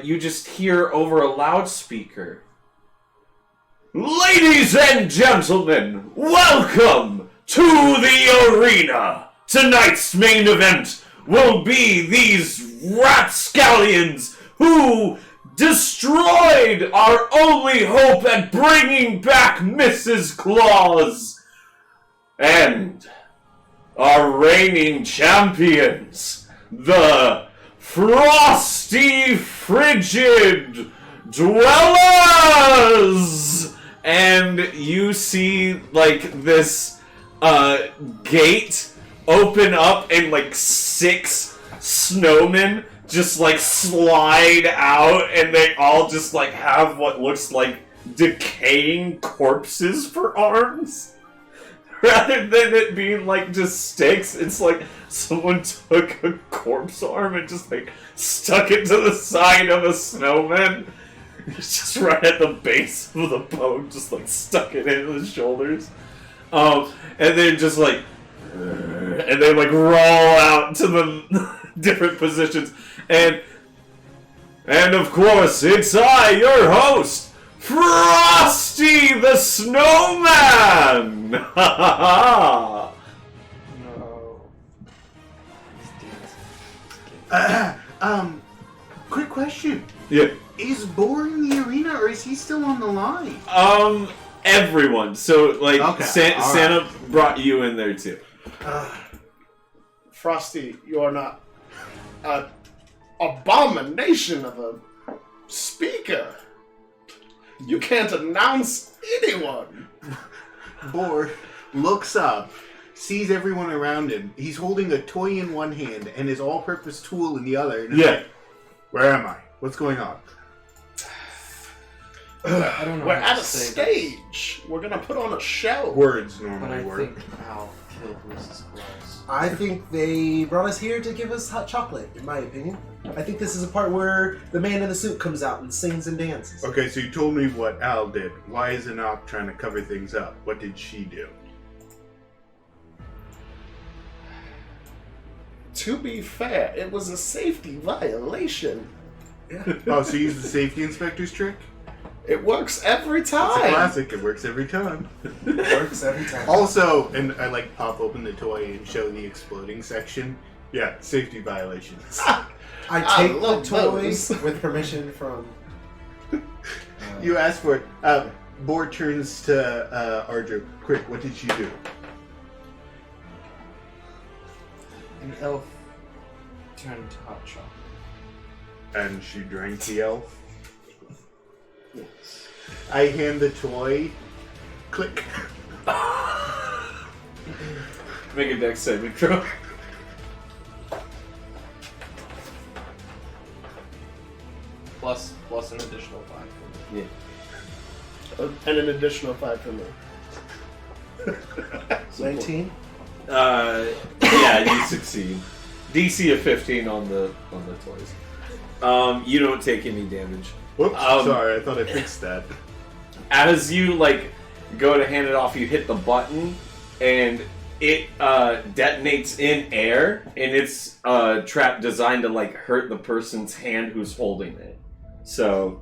you just hear over a loudspeaker, "Ladies and gentlemen, welcome to the arena! Tonight's main event will be these rapscallions who destroyed our only hope at bringing back Mrs. Claus! And our reigning champions, the Frosty Frigid Dwellers!" And you see, this gate open up and, 6 snowmen just like slide out, and they all just like have what looks like decaying corpses for arms. Rather than it being like just sticks, it's like someone took a corpse arm and just like stuck it to the side of a snowman. It's just right at the base of the bone, just like stuck it into the shoulders. And then just like, and they like roll out to the different positions. And of course, it's I, your host, Frosty the Snowman! No. Quick question. Yeah. Is Boar in the arena, or is he still on the line? Everyone. So, like, Okay, Santa brought you in there, too. Frosty, you are not an abomination of a speaker. You can't announce anyone. Boar looks up, sees everyone around him. He's holding a toy in one hand and his all-purpose tool in the other. And Yeah. like, where am I? What's going on? I don't know. We're how at to a say stage. We're gonna put on a show. Words But normally I work. think Al killed Mrs. Claus. I think they brought us here to give us hot chocolate, in my opinion. I think this is a part where the man in the suit comes out and sings and dances. Okay, so you told me what Al did. Why is Enoch trying to cover things up? What did she do? To be fair, it was a safety violation. Oh, so you used the safety inspector's trick? It works every It's a time. classic. It works every time. Works every time. Also, and I like pop open the toy and show the exploding section. Yeah, safety violations. I take the love toys those. with permission from... You asked for it. Boar turns to Ardru. Quick, what did she do? An elf turned to hot chocolate. And she drank the elf. Yes. I hand the toy. Click. Make a dex saving throw. Plus an additional 5 for me. And an additional 5 for me. 19? Yeah, you succeed. DC of 15 on the toys. You don't take any damage. Whoops, sorry, I thought I fixed that. As you like go to hand it off, you hit the button, and it detonates in air, and it's a trap designed to like hurt the person's hand who's holding it. So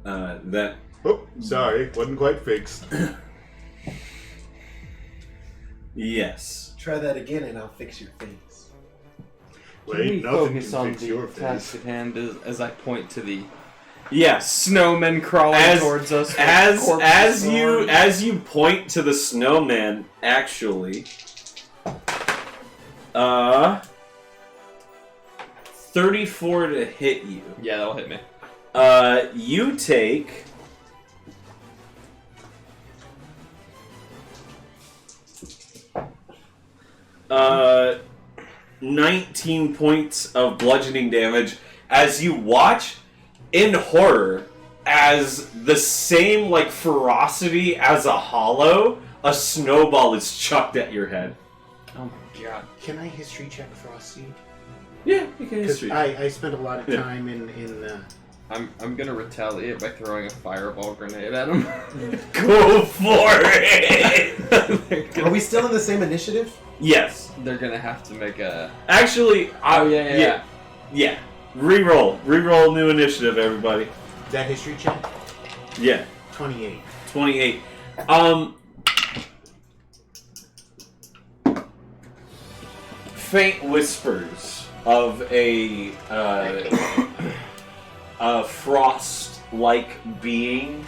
that. Oh, sorry, wasn't quite fixed. Yes. Try that again and I'll fix your face. Can we Wait, nothing focus can on fix the your task face. at hand as I point to the Yes. snowmen crawling towards us? with corpses on? As you point to the snowman, actually, 34 to hit you. Yeah, that'll hit me. You take 19 points of bludgeoning damage as you watch in horror as the same like ferocity as a hollow, a snowball is chucked at your head. Oh my god. Can I history check Frosty? Yeah, you can Because history. I spent a lot of Yeah. time in I'm gonna retaliate by throwing a fireball grenade at him. Go for it! they're, Are gonna, we still in the same initiative? Yes. they're gonna have to make a. Actually, Oh yeah. yeah. Reroll new initiative, everybody. that history check. Yeah. 28. 28. Faint whispers of a frost-like being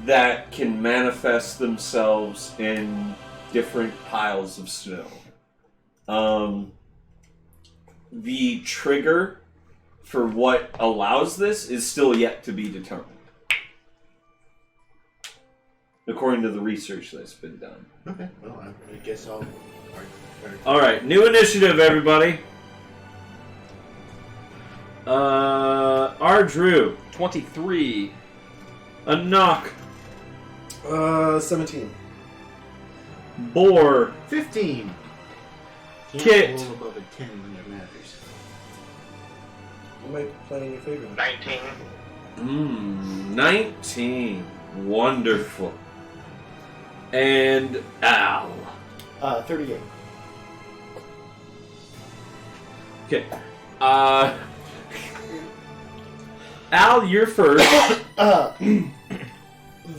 that can manifest themselves in different piles of snow. The trigger for what allows this is still yet to be determined, according to the research that's been done. Okay. Well, I guess I'll. All right, new initiative, everybody. Ardrew. 23. A knock. 17. Boar. 15. Can't Kit. roll above a 10 when it matters. You might play in your favor. 19. 19. Wonderful. And Al. 38. Okay. Al, you're first.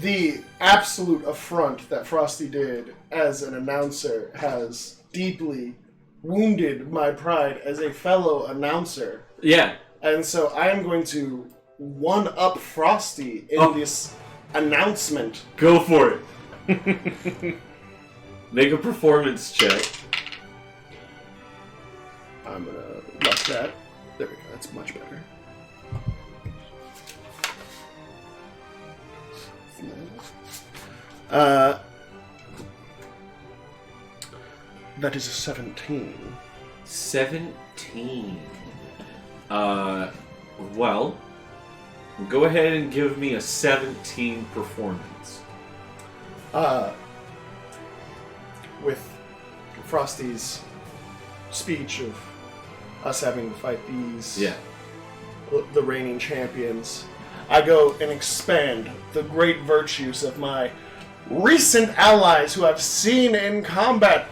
The absolute affront that Frosty did as an announcer has deeply wounded my pride as a fellow announcer. Yeah. And so I am going to one-up Frosty in this announcement. Go for it. Make a performance check. I'm going to left that. There we go. That's much better. That is a 17. 17. Well, go ahead and give me a 17 performance. With Frosty's speech of us having to fight these, the reigning champions, I go and expand the great virtues of my recent allies who I've seen in combat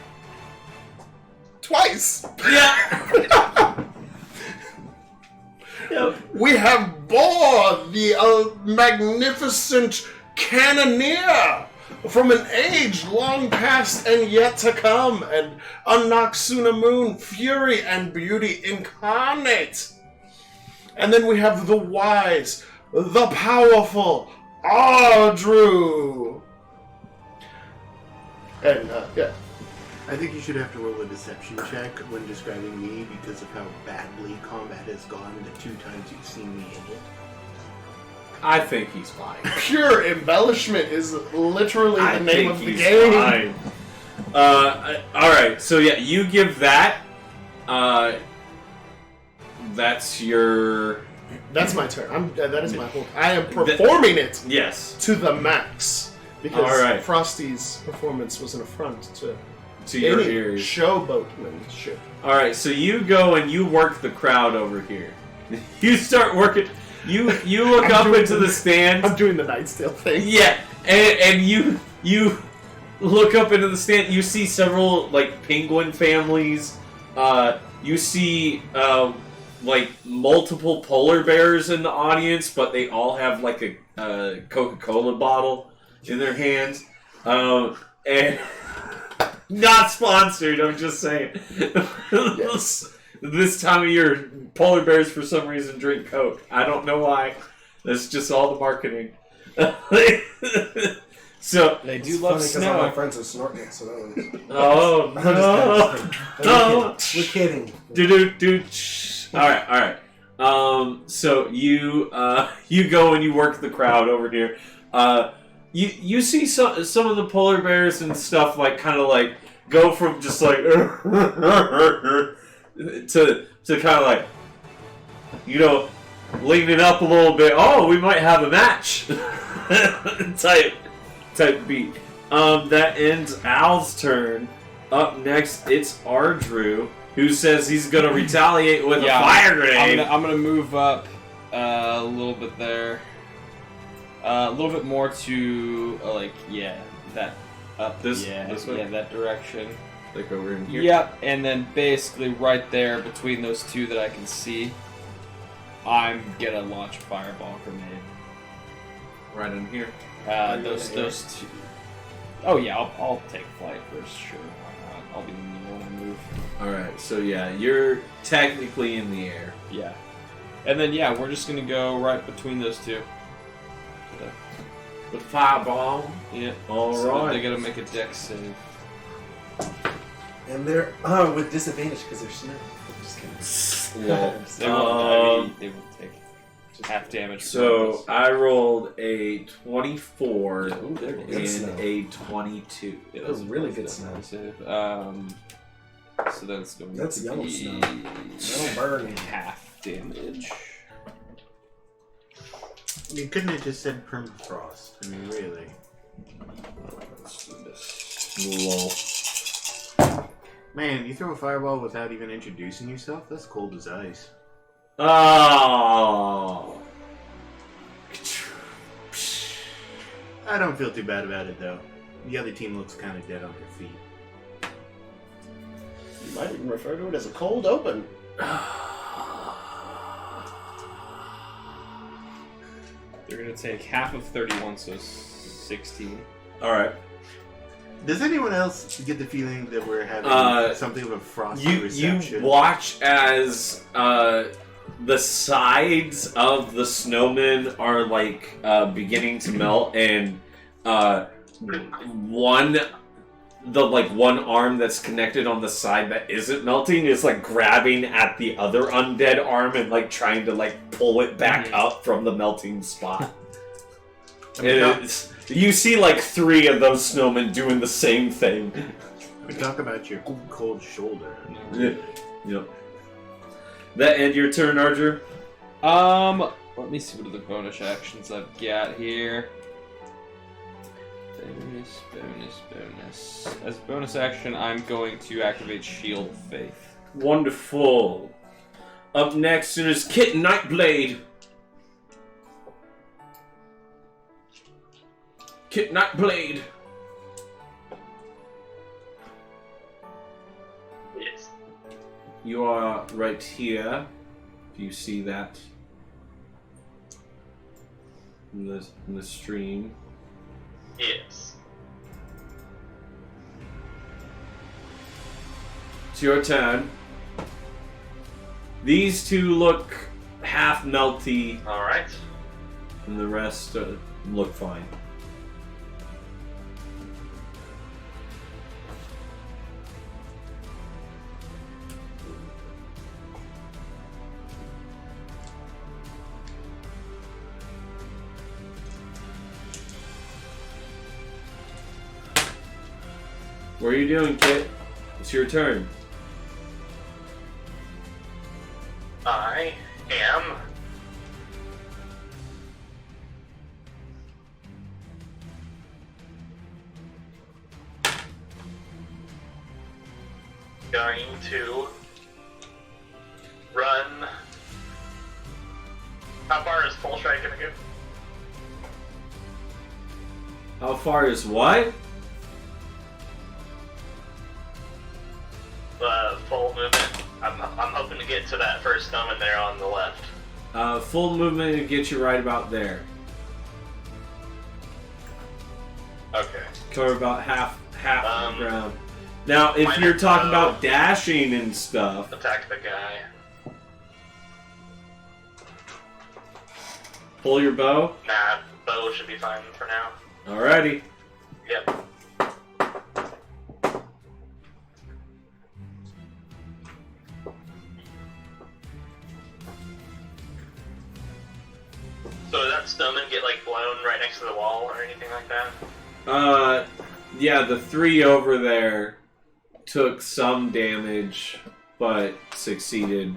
twice. Yeah. We have Boar, the magnificent cannoneer from an age long past and yet to come, and Unoxuna Moon, fury and beauty incarnate. And then we have the wise, the powerful Ardrew. And, yeah. I think you should have to roll a deception check when describing me because of how badly combat has gone the 2 times you've seen me in it. I think he's fine. Pure embellishment is literally the name of the he's game. Fine. Alright, so yeah, you give that. That's your... That's my turn. That is my whole... I am performing it Yes. to the max. Because Alright. Frosty's performance was an affront to your any ears. showboatmanship. Alright, so you go and you work the crowd over here. You start working... You look up into the stands. I'm doing the Knight's Tale thing. Yeah, and you look up into the stand. You see several like penguin families. You see like multiple polar bears in the audience, but they all have like a Coca-Cola bottle in their hands. And not sponsored. I'm just saying. Yes. This time of year, polar bears for some reason drink Coke. I don't know why. That's just all the marketing. So They do It's love funny 'cause all my snow. friends are snorting it, so that was... oh no! We're kidding. Dude. All right. So you go and you work the crowd over here. You see some of the polar bears and stuff like kind of like go from just like to kind of like, you know, leaning up a little bit. Oh, we might have a match. type beat. That ends Al's turn. Up next, it's Ardrew, who says he's gonna retaliate with a fire grenade. I'm gonna move up a little bit there. A little bit more to that up. This way? Yeah, that direction. Like over in here. Yep, and then basically right there between those two that I can see, I'm gonna launch a fireball grenade. Right in here. Those two. Oh yeah, I'll take flight for sure. Why not? I'll be the one to move. Alright, so yeah, you're technically in the air. Yeah, and then yeah, we're just gonna go right between those two. With fireball. Yeah. Alright. So they gotta make a dex save. And they're with disadvantage because they're snow. I'm just kidding. They won't. They will take half damage. So I rolled a 24 Ooh, they're good and snow. a 22. That was really good snow. Save. So that's going That's to yellow be snow. That'll burn. half. damage. You couldn't have just said permafrost. I mean, really. Let's do this. Lol. Man, you throw a fireball without even introducing yourself? That's cold as ice. Oh. I don't feel too bad about it, though. The other team looks kind of dead on their feet. You might even refer to it as a cold open. They're gonna take half of 31, so 16. Alright. Does anyone else get the feeling that we're having something of a frosty reception? You watch as the sides of the snowmen are like beginning to melt, and one arm that's connected on the side that isn't melting is like grabbing at the other undead arm and like trying to like pull it back up from the melting spot. You see like 3 of those snowmen doing the same thing. We talk about your cold shoulder. Yep. That end your turn, Archer? Let me see what other bonus actions I've got here. Bonus. As a bonus action, I'm going to activate Shield of Faith. Wonderful. Up next is Kit Nightblade. Kit Nightblade. Yes. You are right here. If you see that in the stream. Yes. It's your turn. These two look half melty, Alright. and the rest look fine. What are you doing, Kit? It's your turn. I am going to run. How far is full strike gonna go? How far is what? Full movement. I'm hoping to get to that first snowman there on the left. Full movement to get you right about there. Okay. Cover about half the ground. Now, if Minus, you're talking about dashing and stuff, Attack the guy. pull your bow. Nah, bow should be fine for now. Alrighty. Yep. So did that snowman get like blown right next to the wall or anything like that? Yeah, the 3 over there took some damage, but succeeded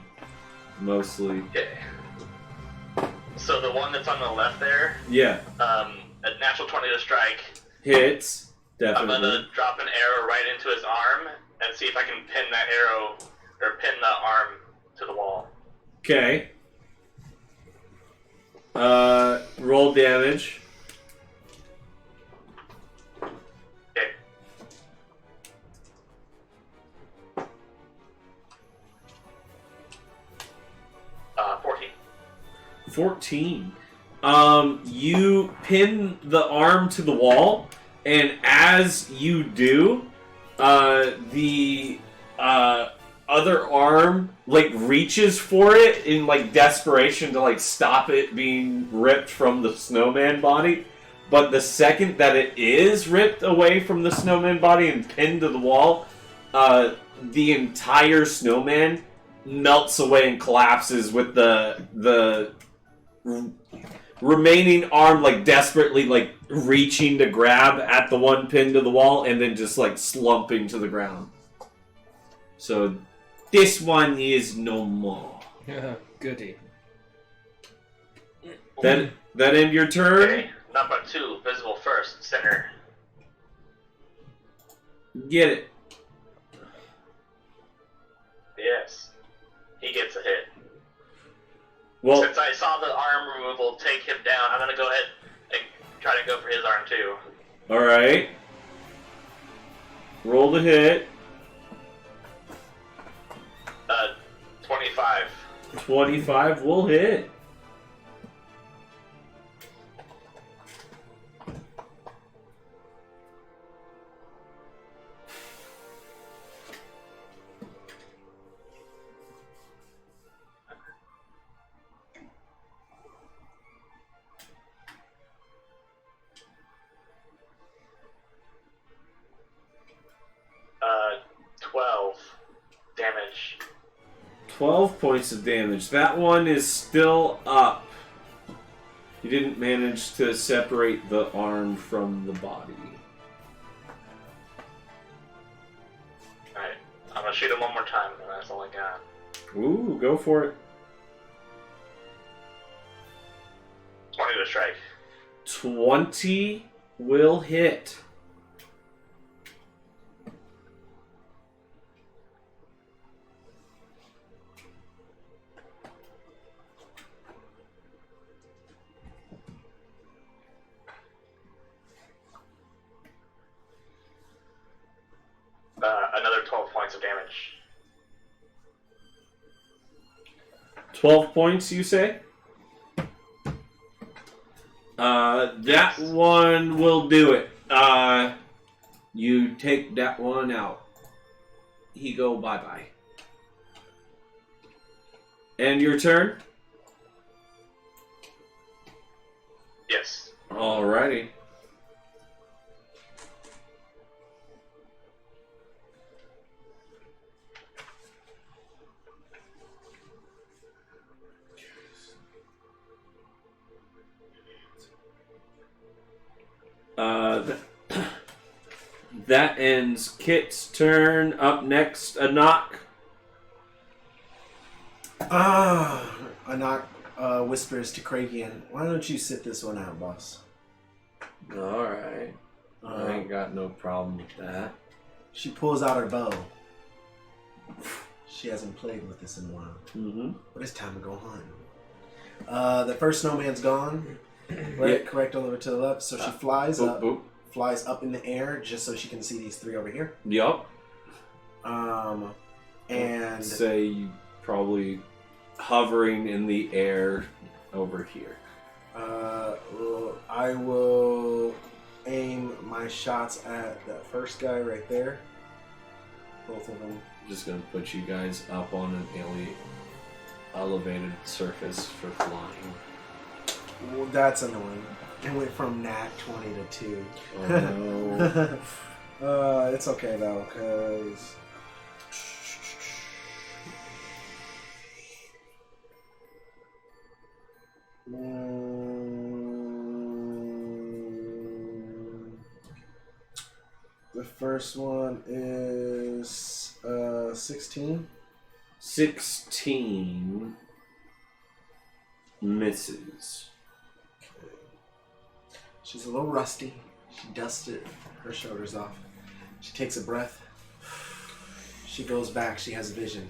mostly. Okay. So the one that's on the left there, Yeah, a natural 20 to strike. hits, I'm definitely. gonna drop an arrow right into his arm and see if I can pin that arrow or pin the arm to the wall. Okay. Roll damage. Okay. Uh, 14. 14. You pin the arm to the wall, and as you do, the other arm like reaches for it in like desperation to like stop it being ripped from the snowman body. But the second that it is ripped away from the snowman body and pinned to the wall, the entire snowman melts away and collapses with the remaining arm like desperately like reaching to grab at the one pinned to the wall and then just like slumping to the ground. So this one is no more. Good. Goody. That end your turn? Okay, number 2, visible first, center. Get it. Yes. He gets a hit. Well, Since I saw the arm removal take him down, I'm gonna go ahead and try to go for his arm too. alright. Roll the hit. 25. 25 will hit. Uh, 12 damage. 12 points of damage. That one is still up. You didn't manage to separate the arm from the body. Alright, I'm gonna shoot him one more time, and that's all I got. Ooh, go for it. 20 to strike. 20 will hit. Another 12 points of damage. 12 points, you say? That one will do it. You take that one out. He go bye-bye. And your turn? Yes. Alrighty. That ends Kit's turn. Up next, a knock. Anak whispers to Kragian, "Why don't you sit this one out, boss?" Alright. I ain't got no problem with that. She pulls out her bow. She hasn't played with this in a while. Mm-hmm. But it's time to go hunt. The first snowman's gone. Right, Yeah. correct, over to the left. So she flies Boop, up. boop. Flies up in the air just so she can see these three over here. Yup. And Say you probably hovering in the air over here. I will aim my shots at that first guy right there. Both of them. Just gonna put you guys up on an elevated surface for flying. Well, that's annoying. It went from nat 20 to 2. Oh no. It's okay though, because the first one is 16. 16 misses. She's a little rusty. She dusted her shoulders off. She takes a breath. She goes back. She has vision.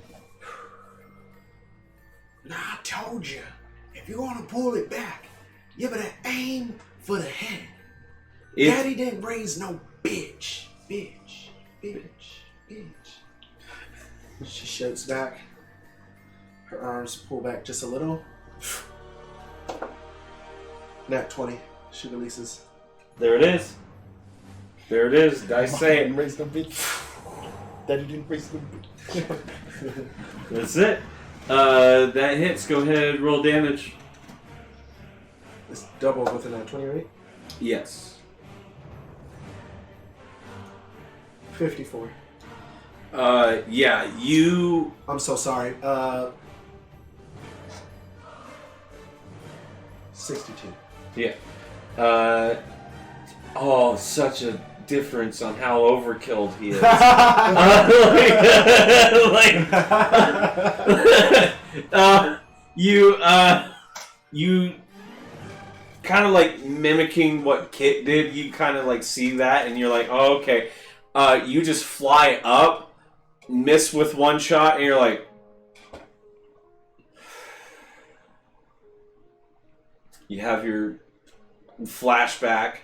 Now I told you, if you want to pull it back, you better aim for the head. Daddy didn't raise no bitch. Bitch. She shoots back. Her arms pull back just a little. Nat 20. She releases. There it is. There it is. Dice say it. Raise no bitch. Daddy didn't raise no bitch. That's it. That hits. Go ahead, roll damage. It's double with a nat 20, right? Yes. 54. Yeah, you. I'm so sorry. 62. Yeah. Oh, such a difference on how overkilled he is. You kind of like mimicking what Kit did. You kind of like see that, and you're like, oh, okay. You just fly up, miss with one shot, and you're like, you have your flashback,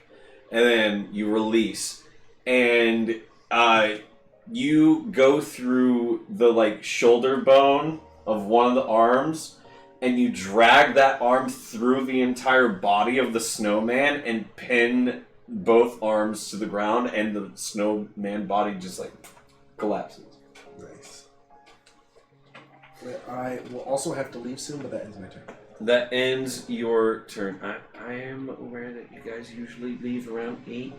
and then you release, and you go through the like shoulder bone of one of the arms, and you drag that arm through the entire body of the snowman and pin both arms to the ground, and the snowman body just like collapses. Nice. I will also have to leave soon, but that ends my turn. That ends your turn. I am aware that you guys usually leave around 8.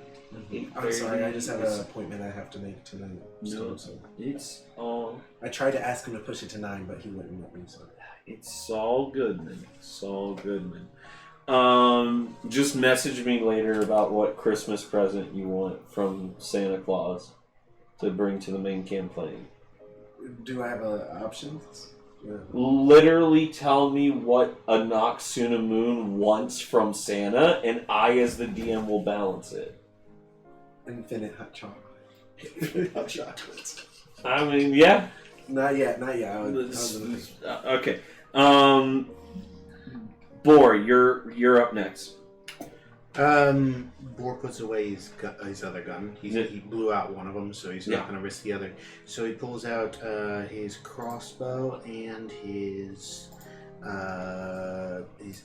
I'm sorry, I just had an appointment I have to make tonight. No, So it's all... I tried to ask him to push it to 9, but he wouldn't let me, so... It's all good, man. It's all good, man. Just message me later about what Christmas present you want from Santa Claus to bring to the main campaign. Do I have options? Yeah. Literally tell me what a Noxuna Moon wants from Santa, and I, as the DM, will balance it. Infinite hot chocolate. Hot chocolates. I mean, yeah. Not yet. I was Okay. Bor, you're up next. Boar puts away his other gun. He blew out one of them, so he's not going to risk the other. So he pulls out his crossbow and his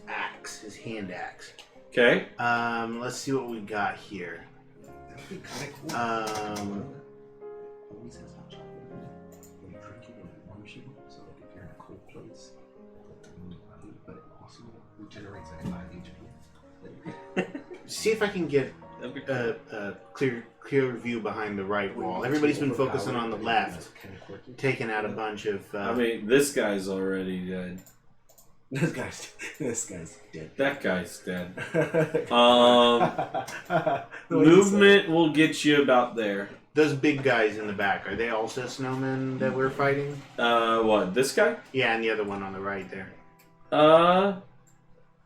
axe, his hand axe. Okay. Let's see what we got here. That'd be kind of cool. Always has hot chocolate. When you drink it, it warms you. So like if you're in a cold place, but it also regenerates like 5 HP. See if I can get a clear view behind the right wall. Everybody's been focusing on the left, taking out a bunch of... I mean, this guy's already dead. This guy's dead. That guy's dead. Movement will get you about there. Those big guys in the back, are they also snowmen that we're fighting? What, this guy? Yeah, and the other one on the right there.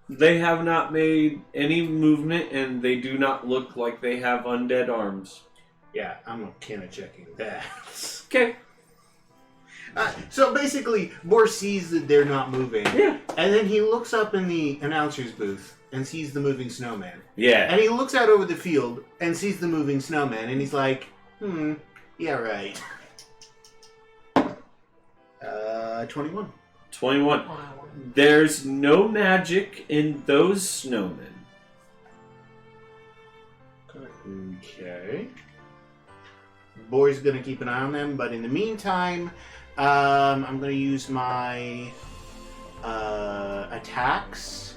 They have not made any movement, and they do not look like they have undead arms. Yeah, I'm kind of checking that. Okay. So basically, Boar sees that they're not moving. Yeah. And then he looks up in the announcer's booth and sees the moving snowman. Yeah. And he looks out over the field and sees the moving snowman, and he's like, yeah, right. 21. 21. There's no magic in those snowmen. Okay. Boy's gonna keep an eye on them, but in the meantime, I'm gonna use my attacks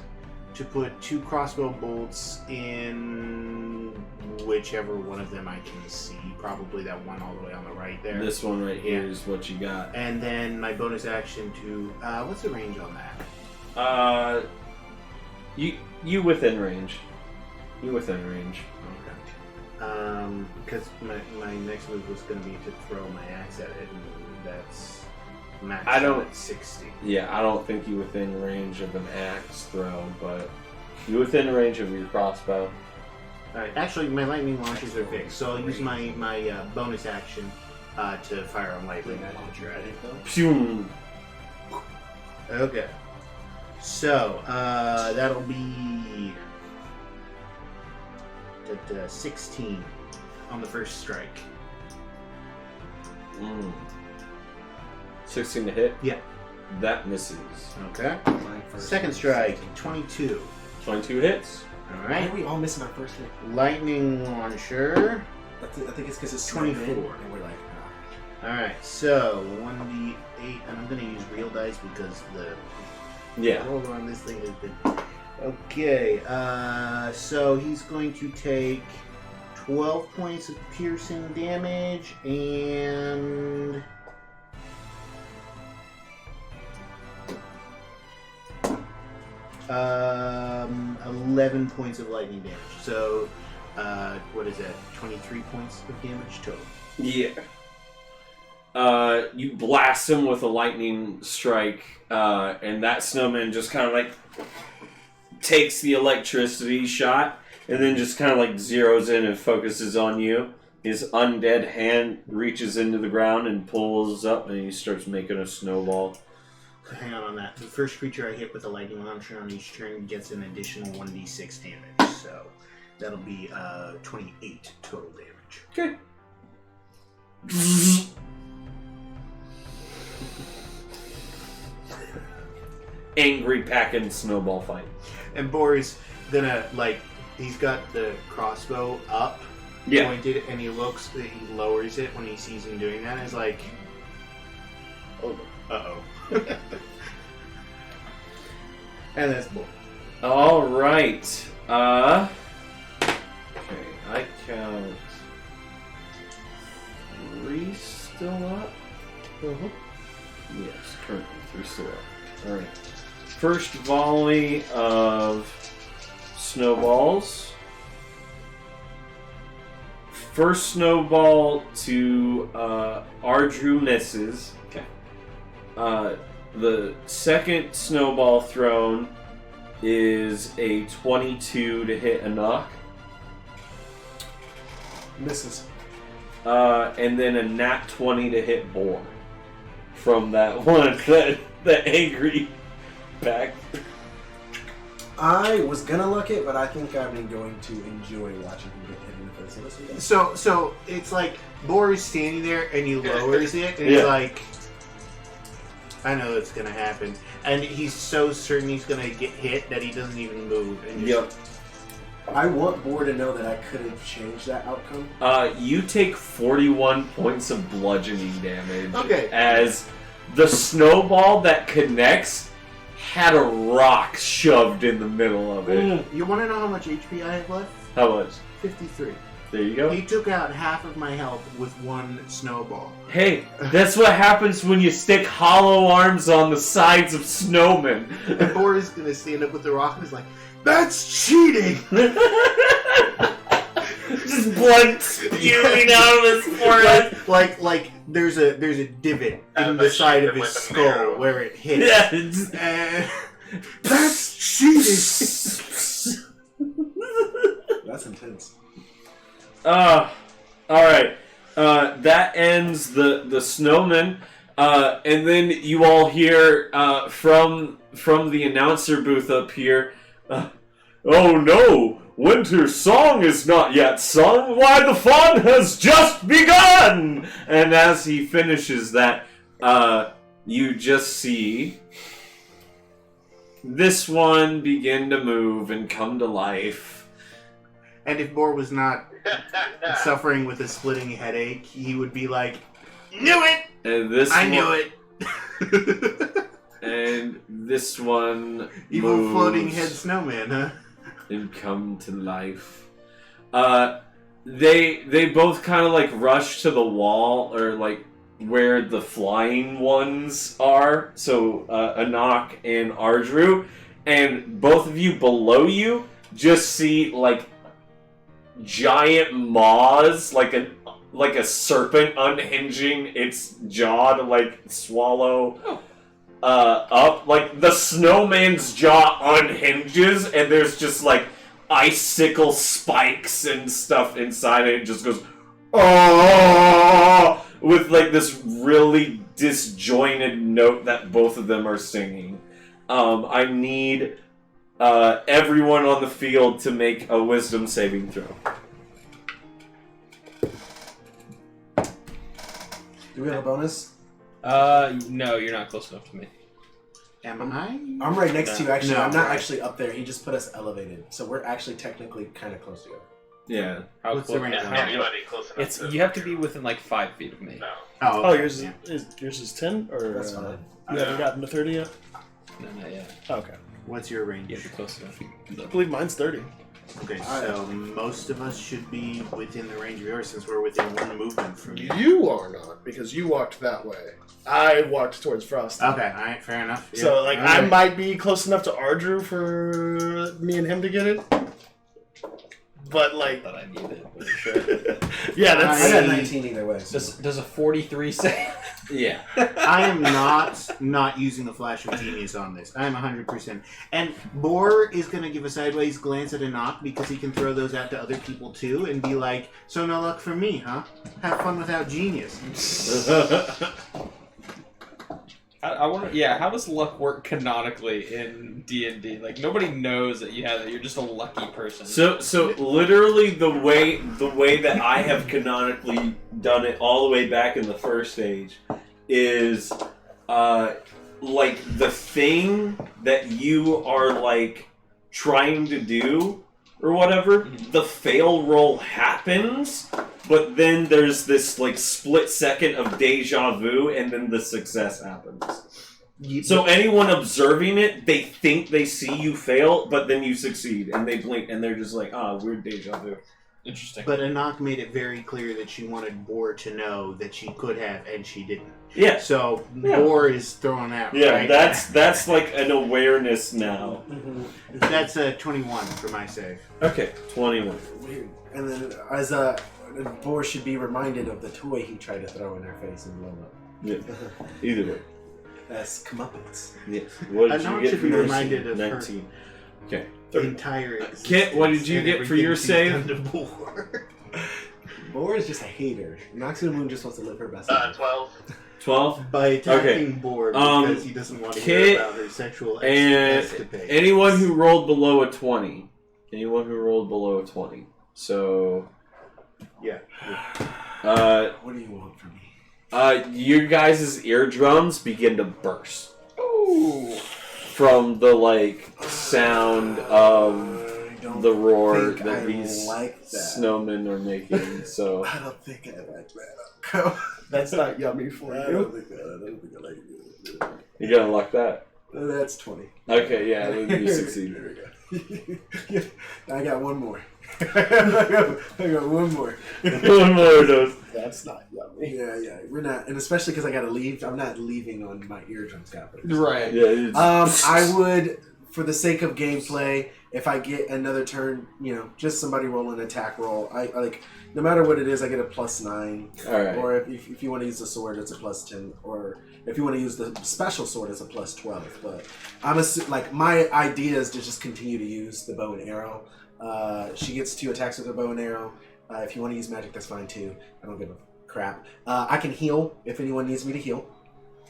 to put 2 crossbow bolts in whichever one of them I can see. Probably that one all the way on the right there. This one right here is what you got. And then my bonus action to what's the range on that? You within range. You within range. Okay. Because my next move was going to be to throw my axe at it, and that's max at 60. Yeah, I don't think you within range of an axe throw, but you within range of your crossbow. Alright, actually my lightning launchers are fixed, so I'll use my bonus action to fire a lightning launcher at it. Pum. Okay. So, that'll be 16 on the first strike. 16 to hit? Yeah. That misses. Okay. Second strike, 22. 22 hits. Why Alright. are we all missing our first hit? Lightning launcher. I think it's because it's 24. And we're like, Alright, so 1d8, and I'm going to use real dice because the roll on this thing has been... Okay, so he's going to take 12 points of piercing damage and... 11 points of lightning damage. So, what is that? 23 points of damage total. Yeah. you blast him with a lightning strike, and that snowman just kind of like takes the electricity shot and then just kind of like zeroes in and focuses on you. His undead hand reaches into the ground and pulls up, and he starts making a snowball. Hang on that. The first creature I hit with a lightning launcher on each turn gets an additional 1d6 damage. So that'll be 28 total damage. Okay. Angry packing snowball fight. And Boris gonna he's got the crossbow up, pointed, and he lowers it when he sees him doing that. And he's like, Oh, uh-oh. and that's bull. All right. Okay, I count 3 still up. Yes, currently 3 still up. All right. First volley of snowballs. First snowball to Ardru misses. Okay. The second snowball thrown is a 22 to hit a knock. Misses. And then a nat 20 to hit Boar. From that one, that angry back. I was gonna luck it, but I think I'm going to enjoy watching him get hit in the face. Listen, guys. So it's like Boris standing there and he lowers it and Yeah. he's like, I know it's gonna happen. And he's so certain he's gonna get hit that he doesn't even move. And just, I want Boar to know that I could have changed that outcome. You take 41 points of bludgeoning damage. Okay. As the snowball that connects had a rock shoved in the middle of it. You want to know how much HP I have left? How much? 53. There you go. He took out half of my health with one snowball. Hey, that's what happens when you stick hollow arms on the sides of snowmen. And Boris is gonna stand up with the rock and he's like, "That's cheating!" Just blood spewing out of his forehead. like there's a divot in the side of his skull where it hits. Yeah, it's- And that's cheating. That's intense. Alright. That ends the snowman. And then you all hear from the announcer booth up here, oh no! Winter's song is not yet sung! Why, the fun has just begun! And as he finishes that, you just see this one begin to move and come to life. And if Bor was not suffering with a splitting headache, he would be like, "Knew it! And this I one, knew it!" And this one Evil moves floating head snowman, huh? and come to life. They both kind of like rush to the wall, or like where the flying ones are. So Anak and Ardru, and both of you below you just see like giant maws, like a serpent unhinging its jaw to like swallow up. Like the snowman's jaw unhinges and there's just like icicle spikes and stuff inside it. It just goes oh, with like this really disjointed note that both of them are singing. I need everyone on the field to make a wisdom saving throw. Do we have a bonus? No, you're not close enough to me. Am I? I'm right next to you, actually. No, I'm not right. actually up there. He just put us elevated. So we're actually technically kind of close together. Yeah. How What's the close? range? Is How- anybody close enough? It's you have to be within like 5 feet of me. No. Oh, Oh, okay, yours yeah. yours is 10? Or That's fine. you haven't gotten to 30 yet? No, not yet. Okay. What's your range? You have to be close enough. I believe mine's 30. Okay, so most of us should be within the range of yours since we're within one movement from you. You are not, because you walked that way. I walked towards Frosty. Okay, alright, fair enough. Yeah. So, like, I Okay. might be close enough to Ardru for me and him to get it. But like, Thought I needed it, but sure. yeah, I that's got 19 either way. So. Does a 43 say? Yeah. I am not using the flash of genius on this. I am 100%. And Boar is going to give a sideways glance at Enoch because he can throw those out to other people too and be like, so no luck for me, huh? Have fun without genius. I wonder. Yeah, how does luck work canonically in D&D? Like nobody knows that you have it. You're just a lucky person. So literally the way that I have canonically done it all the way back in the first age is like the thing that you are like trying to do or whatever, the fail roll happens, but then there's this like split second of deja vu and then the success happens. So anyone observing it, they think they see you fail, but then you succeed and they blink and they're just like, weird deja vu. Interesting. But Enoch made it very clear that she wanted Boar to know that she could have and she didn't. Yeah. So Boar is thrown out. Yeah, right? that's like an awareness now. That's a 21 for my save. Okay, 21. Weird. And then as Boar should be reminded of the toy he tried to throw in her face and blow up. Yeah. Either way. That's comeuppance. Yes. What did Enoch you get should for be your reminded of her 19? Okay. entire Kit, what did you and get for your everything she's save? done to Boar. Boar is just a hater. Noxie Moon just wants to live her best 12. 12? By attacking Okay. Boar because he doesn't want to hear Kit about her sexual and escapades. anyone who rolled below a 20. Anyone who rolled below a 20. So... Yeah. What do you want from me? Your guys' eardrums begin to burst. Ooh. From the, like, sound of the roar think that I these like that. snowmen are making, so... I don't think I like that. that's not yummy for I you. don't think I like it. You gotta luck that. That's 20. Okay, yeah, then you succeed. There we go. I got one more. I got one more. One more of those. That's not yummy. Yeah. We're not, and especially because I gotta leave. I'm not leaving on my eardrums happening. Right. Yeah, it's... I would, for the sake of gameplay, if I get another turn, just somebody roll an attack roll. I like, no matter what it is, I get a +9. Alright. Or if you want to use the sword, it's a +10. Or if you want to use the special sword, it's a +12. But like my idea is to just continue to use the bow and arrow. She gets 2 attacks with her bow and arrow. If you want to use magic, that's fine too. I don't give a crap. I can heal if anyone needs me to heal.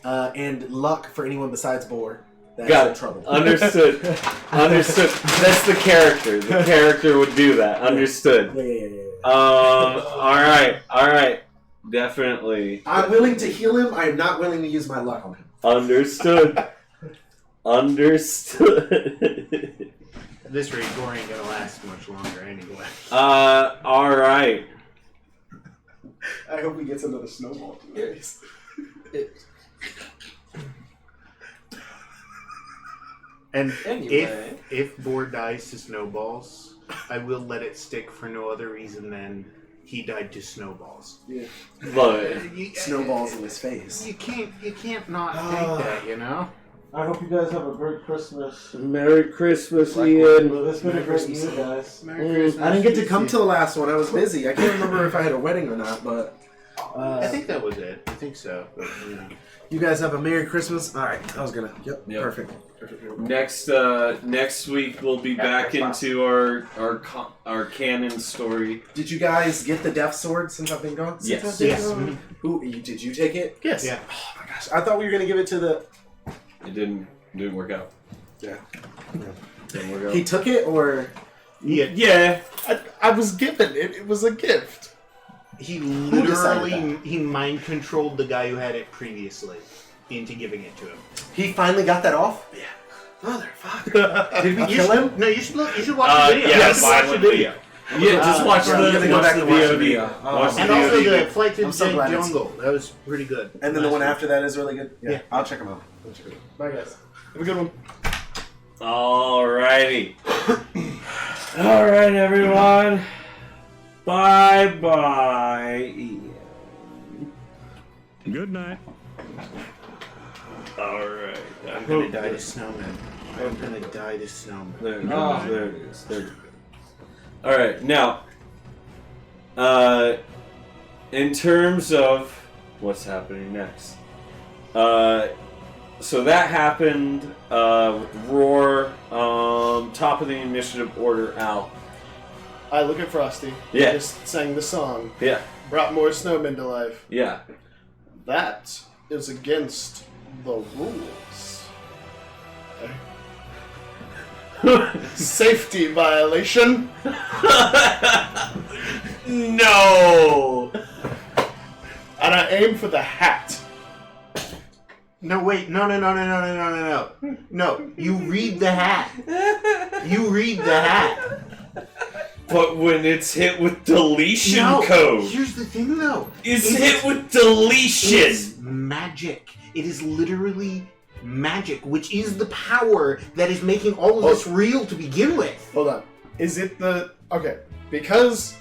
And luck for anyone besides Boar. That's Got in it. trouble. Understood. Understood. That's the character. The character would do that. Understood. Yeah. Alright. Definitely. I'm willing to heal him. I am not willing to use my luck on him. Understood. At this rate, Boar ain't gonna last much longer anyway. Alright. I hope he gets another snowball. And Anyway. if Boar dies to snowballs, I will let it stick for no other reason than he died to snowballs. Yeah. Love it. Snowballs in his face. You can't not take that, you know? I hope you guys have a great Christmas. Merry Christmas, Well, Ian. it's been a great year, guys. Merry Christmas. I didn't get to come to the last one. I was busy. I can't remember if I had a wedding or not, but I think that was it. I think so. But, you guys have a Merry Christmas. All right, I was gonna. Yep. Perfect. Next week we'll be back into our canon story. Did you guys get the Death Sword since I've been gone? Yes. Did you take it? Yes. Yeah. Oh my gosh! I thought we were gonna give it to the. It didn't work out. Yeah. Didn't work out. He took it, or Yeah. I was given it. It was a gift. He decided literally mind controlled the guy who had it previously into giving it to him. he finally got that off? Yeah. Motherfucker! Did we kill him? No, you should watch the video. Yeah, You should watch the video. Yeah, just watch I'm gonna go back and watch the video. Watch the And also VOD. the Flight through I'm the so glad Dead it's- Jungle. That was pretty good. And then the one after that is really good. Yeah. I'll check them out. Bye, guys. Have a good one. Alrighty. Alright, everyone. Bye. Good night. Alright. I'm gonna die to snowman. I'm gonna die to snowman. There it is. There it is. All right, now, in terms of what's happening next, so that happened with Roar, top of the initiative order, Al. I look at Frosty. Yeah. Just sang the song. Yeah, Brought more snowmen to life. yeah. That is against the rules. Safety violation. No! And I aim for the hat. No, wait. No. No, you read the hat. You read the hat. But when it's hit with deletion No, code, here's the thing, though. it's hit with deletion. It's magic. It is literally magic, which is the power that is making all of this real to begin with. Hold on. Is it the... Okay. Because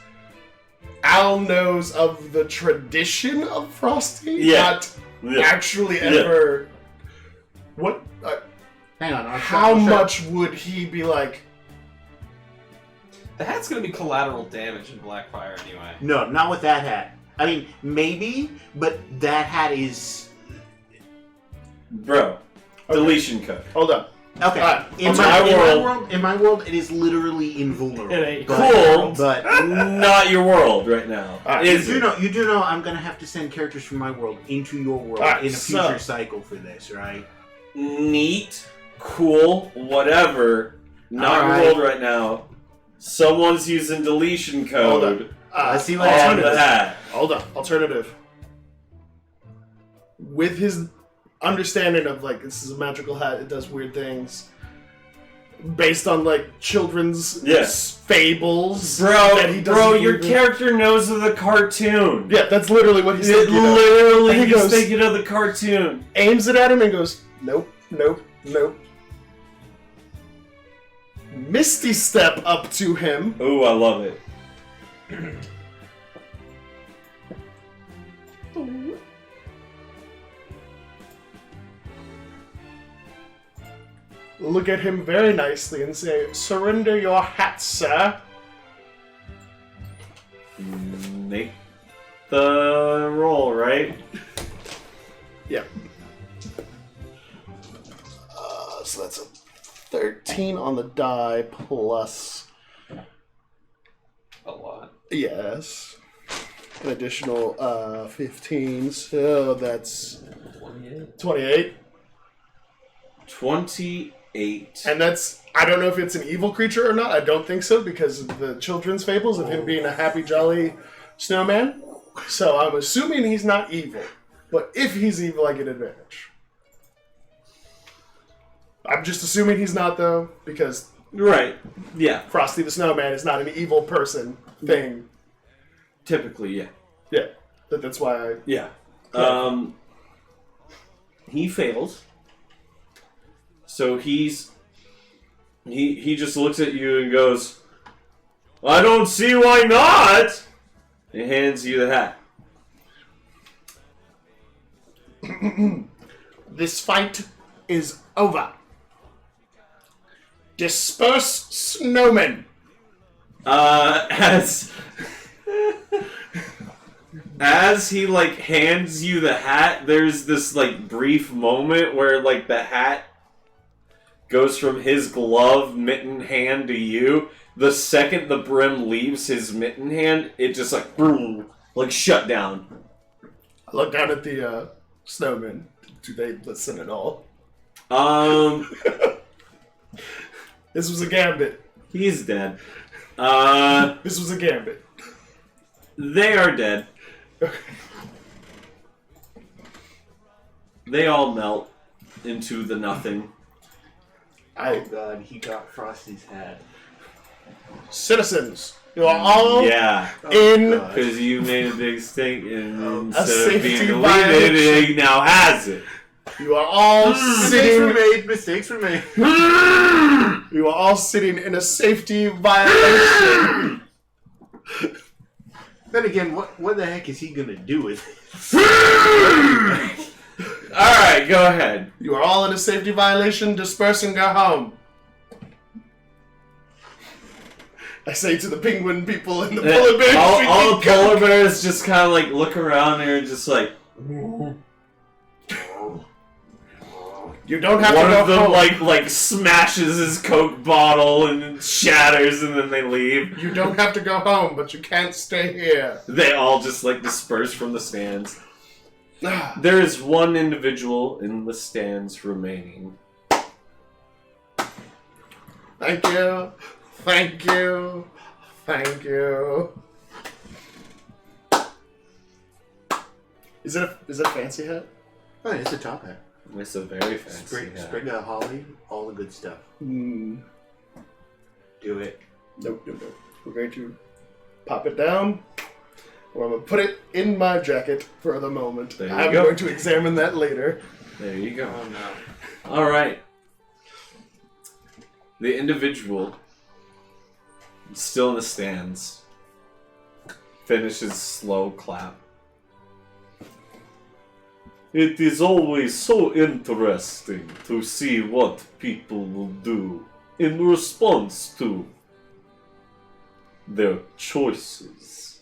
Al knows of the tradition of Frosty, Yeah. not actually ever... What... Hang on. how much would he be like... The hat's gonna be collateral damage in Blackfire anyway. No, not with that hat. I mean, maybe, but that hat is... Bro, deletion code. Hold on. Okay. Alright, In my world, it is literally invulnerable. It ain't. Cool, But not your world right now. Alright, Is you it? do know I'm gonna have to send characters from my world into your world Alright, in a so- future cycle for this, right? Neat, cool, whatever. Not your Alright. world right now. Someone's using deletion Hold on. code Let's see what on happens. the hat. Hold on. Alternative. With his understanding of, like, this is a magical hat, it does weird things. Based on, like, children's Yes. fables. that he doesn't Bro, your believe in. character knows of the cartoon. Yeah, that's literally what he's It thinking of. literally, And he he's goes- thinking of the cartoon. Aims it at him and goes, nope, nope, nope. Misty Step up to him. Ooh, I love it. Look at him very nicely and say, surrender your hat, sir. Make the roll, right? Yep. So that's a 13 on the die plus, A lot. yes, an additional 15, so that's 28. 28. And that's, I don't know if it's an evil creature or not. I don't think so because of the children's fables of him being a happy, jolly snowman. So I'm assuming he's not evil. But if he's evil, I get advantage. I'm just assuming he's not, though, because Right. Yeah. Frosty the Snowman is not an evil person thing. Typically, yeah. Yeah. That's why I... Yeah. He fails. So he just looks at you and goes, I don't see why not. He hands you the hat. This fight is over. Disperse snowmen. As he like hands you the hat, there's this like brief moment where like the hat goes from his glove mitten hand to you. The second the brim leaves his mitten hand, it just like boom, like shut down. I look down at the snowmen. Do they listen at all? This was a gambit. He's dead. This was a gambit. They are dead. They all melt into the nothing. Oh god, he got Frosty's hat. Citizens, you are all Yeah, in. because you made a big mistake, and instead of safety being deleted, violation. he now has it. You are all sitting. Mistakes were made. You are all sitting in a safety violation. Then again, what the heck is he gonna do with it? Alright, go ahead. You are all in a safety violation. Disperse and go home. I say to the penguin people and the polar bears. All the polar bears just kind of like look around there and just like. You don't have One to go of them home. like smashes his Coke bottle and it shatters, and then they leave. You don't have to go home, but you can't stay here. They all just like disperse from the stands. There is one individual in the stands remaining. Thank you. Thank you. Thank you. Is it a fancy hat? Oh, it's a top hat. It's a very fancy hat. Sprig of holly, all the good stuff. Do it. Nope. We're going to pop it down. Or I'm going to put it in my jacket for the moment. There you I'm go. going to examine that later. There you go. Oh no. Alright. The individual, still in the stands, finishes slow clap. It is always so interesting to see what people will do in response to their choices.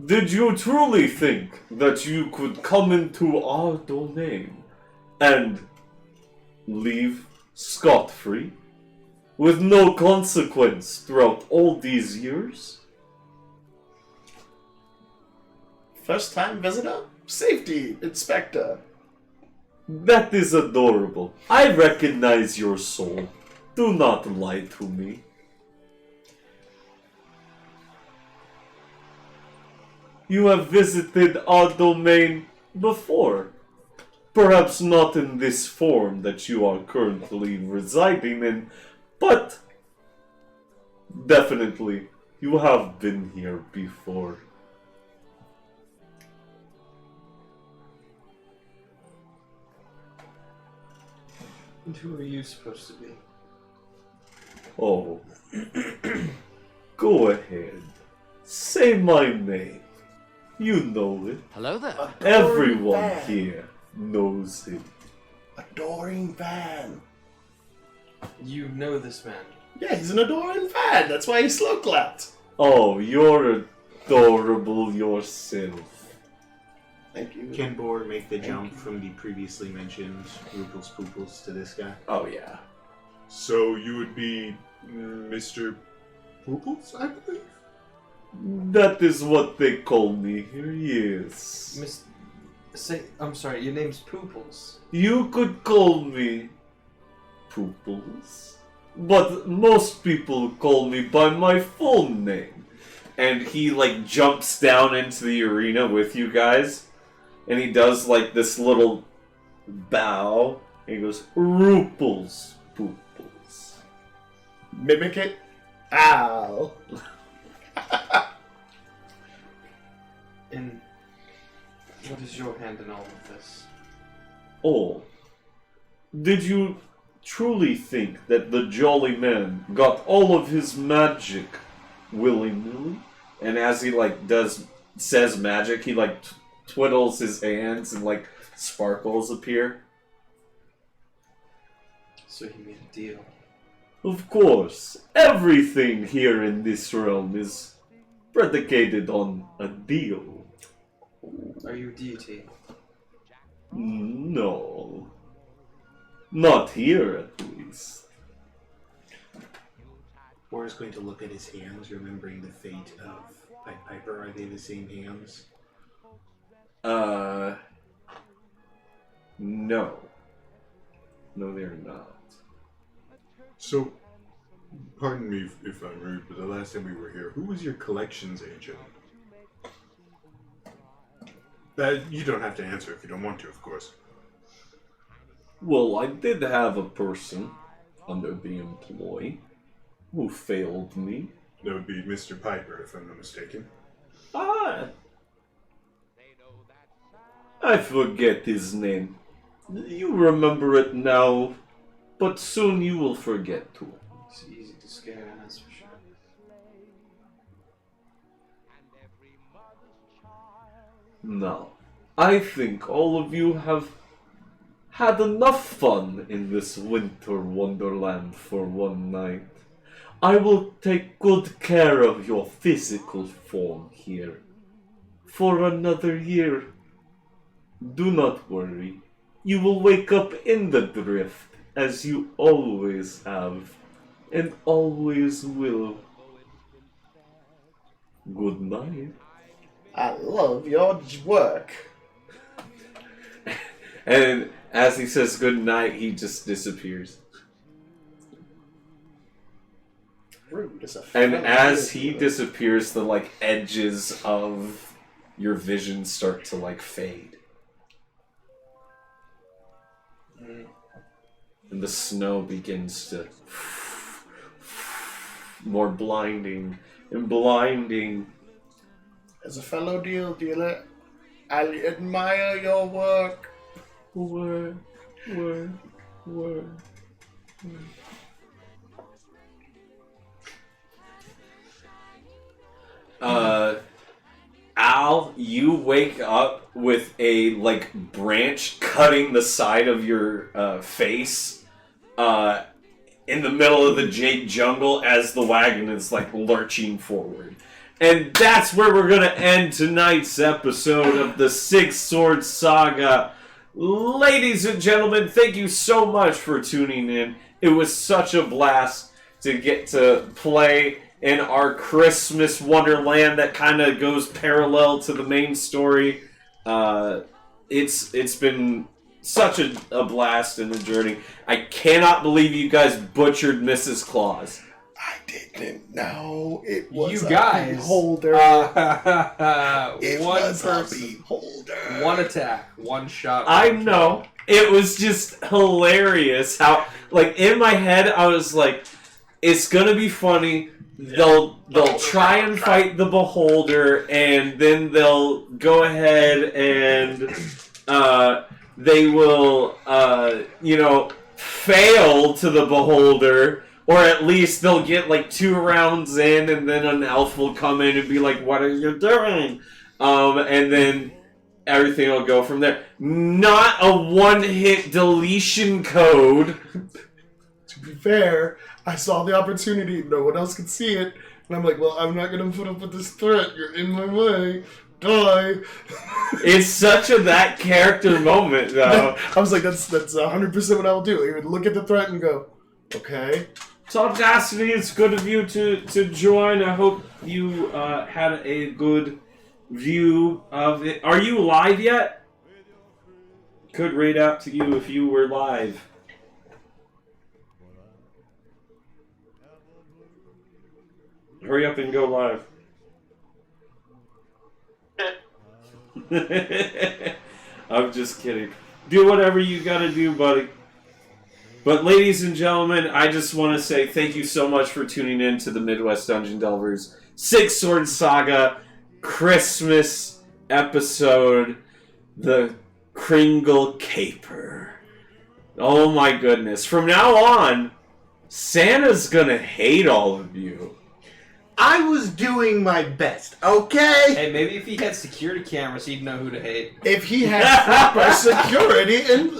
Did you truly think that you could come into our domain and leave scot-free with no consequence throughout all these years? First time visitor? Safety inspector. That is adorable. I recognize your soul. Do not lie to me. You have visited our domain before. Perhaps not in this form that you are currently residing in, but definitely you have been here before. And who are you supposed to be? Oh. Go ahead. Say my name. You know it. Hello there. Everyone fan. here knows it. Adoring fan. You know this man. Yeah, he's an adoring fan. That's why he slow clapped. Oh, you're adorable yourself. Thank you. Can Boar make the jump from the previously mentioned Rooples Pooples to this guy? Oh, yeah. So you would be Mr. Pooples, I believe? That is what they call me here, yes. I'm sorry, your name's Pooples. You could call me Pooples, but most people call me by my full name. And he, like, jumps down into the arena with you guys, and he does, like, this little bow, and he goes, Rooples Pooples. Mimic it. Ow. And what is your hand in all of this? Oh, did you truly think that the jolly man got all of his magic willy-nilly? And as he says magic, he twiddles his hands and sparkles appear. So he made a deal. Of course, everything here in this realm is predicated on a deal. Are you a deity? No. Not here, at least. Boar is going to look at his hands, remembering the fate of Pied Piper. Are they the same hands? No. No, they're not. So, pardon me if I'm rude, but the last time we were here, who was your collections agent? You don't have to answer if you don't want to, of course. Well, I did have a person under the employ who failed me. That would be Mr. Piper, if I'm not mistaken. I forget his name. You remember it now, but soon you will forget too. It's easy to scare, that's for sure. Now, I think all of you have had enough fun in this winter wonderland for one night. I will take good care of your physical form here for another year. Do not worry. You will wake up in the drift, as you always have, and always will. Good night. I love your work. And as he says good night, he just disappears. Rude as a And fellow as he idiot. disappears, the like edges of your vision start to like fade. And the snow begins to more blinding and blinding. As a fellow dealer, I admire your work. Word. Al, you wake up with a like branch cutting the side of your face in the middle of the jade jungle as the wagon is like lurching forward. And that's where we're gonna end tonight's episode of the Six Sword Saga. Ladies and gentlemen, thank you so much for tuning in. It was such a blast to get to play in our Christmas wonderland that kind of goes parallel to the main story. It's been such a blast in the journey. I cannot believe you guys butchered Mrs. Claus. I didn't know it was You a guys, beholder. It one was person, a beholder. one attack, one shot. I one know. It was just hilarious how, like, in my head, I was like, it's gonna be funny. They'll try and fight the beholder, and then they'll go ahead and they will fail to the beholder, or at least they'll get like 2 rounds in, and then an elf will come in and be like, "What are you doing?" And then everything will go from there. Not a one-hit deletion code. To be fair, I saw the opportunity. No one else could see it. And I'm like, well, I'm not going to put up with this threat. You're in my way. Die. It's such a that character moment, though. I was like, that's 100% what I will do. I would look at the threat and go, okay. Todd Dastiny, it's good of you to join. I hope you had a good view of it. Are you live yet? Could read out to you if you were live. Hurry up and go live. I'm just kidding. Do whatever you gotta do, buddy. But ladies and gentlemen, I just want to say thank you so much for tuning in to the Midwest Dungeon Delvers Six Sword Saga Christmas episode, the Kringle Caper. Oh my goodness. From now on, Santa's gonna hate all of you. I was doing my best, okay? Hey, maybe if he had security cameras, he'd know who to hate. If he had proper security and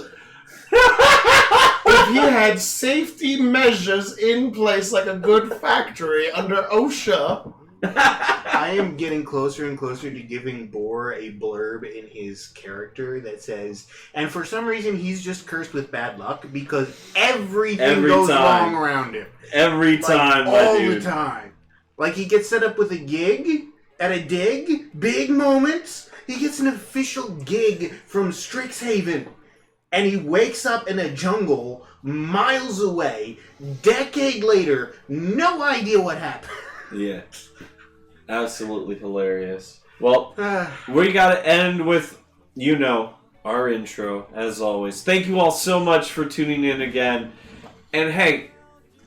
if he had safety measures in place like a good factory under OSHA. I am getting closer and closer to giving Boar a blurb in his character that says, and for some reason he's just cursed with bad luck because everything Every goes time. wrong around him. Every time, my all dude. the time. Like he gets set up with a gig at a dig, big moments. He gets an official gig from Strixhaven. And he wakes up in a jungle miles away, decade later, no idea what happened. Yeah. Absolutely hilarious. Well, we gotta end with, our intro, as always. Thank you all so much for tuning in again. And hey,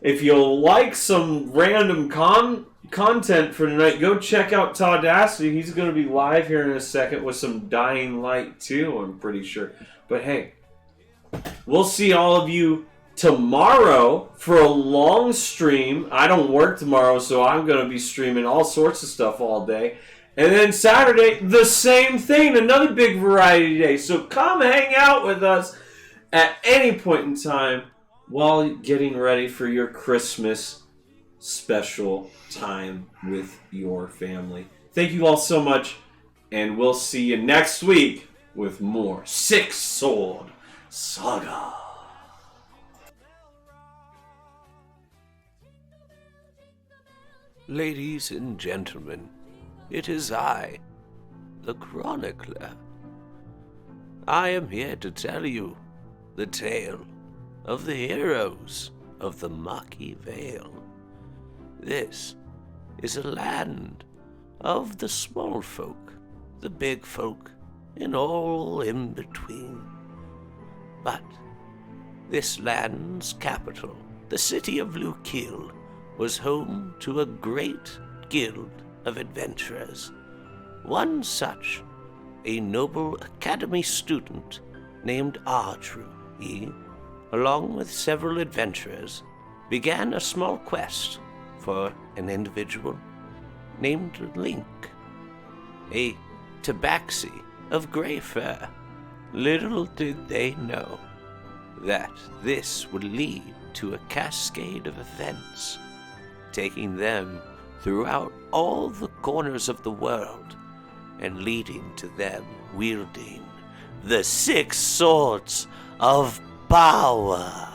if you like some random content for tonight, go check out Todd Dastiny. He's gonna be live here in a second with some Dying Light too, I'm pretty sure. But hey, we'll see all of you tomorrow for a long stream. I don't work tomorrow, so I'm going to be streaming all sorts of stuff all day. And then Saturday, the same thing, another big variety day. So come hang out with us. at any point in time while getting ready for your Christmas special time with your family. Thank you all so much, and we'll see you next week with more Six Sword Saga. Ladies and gentlemen, it is I, the Chronicler. I am here to tell you the tale of the heroes of the Maki Vale. This is a land of the small folk, the big folk, and all in between. But this land's capital, the city of Lukil, was home to a great guild of adventurers. One such, a noble academy student named Ardru. He, along with several adventurers, began a small quest for an individual named Link, a tabaxi of gray fur. Little did they know that this would lead to a cascade of events, taking them throughout all the corners of the world and leading to them wielding the 6 swords of power.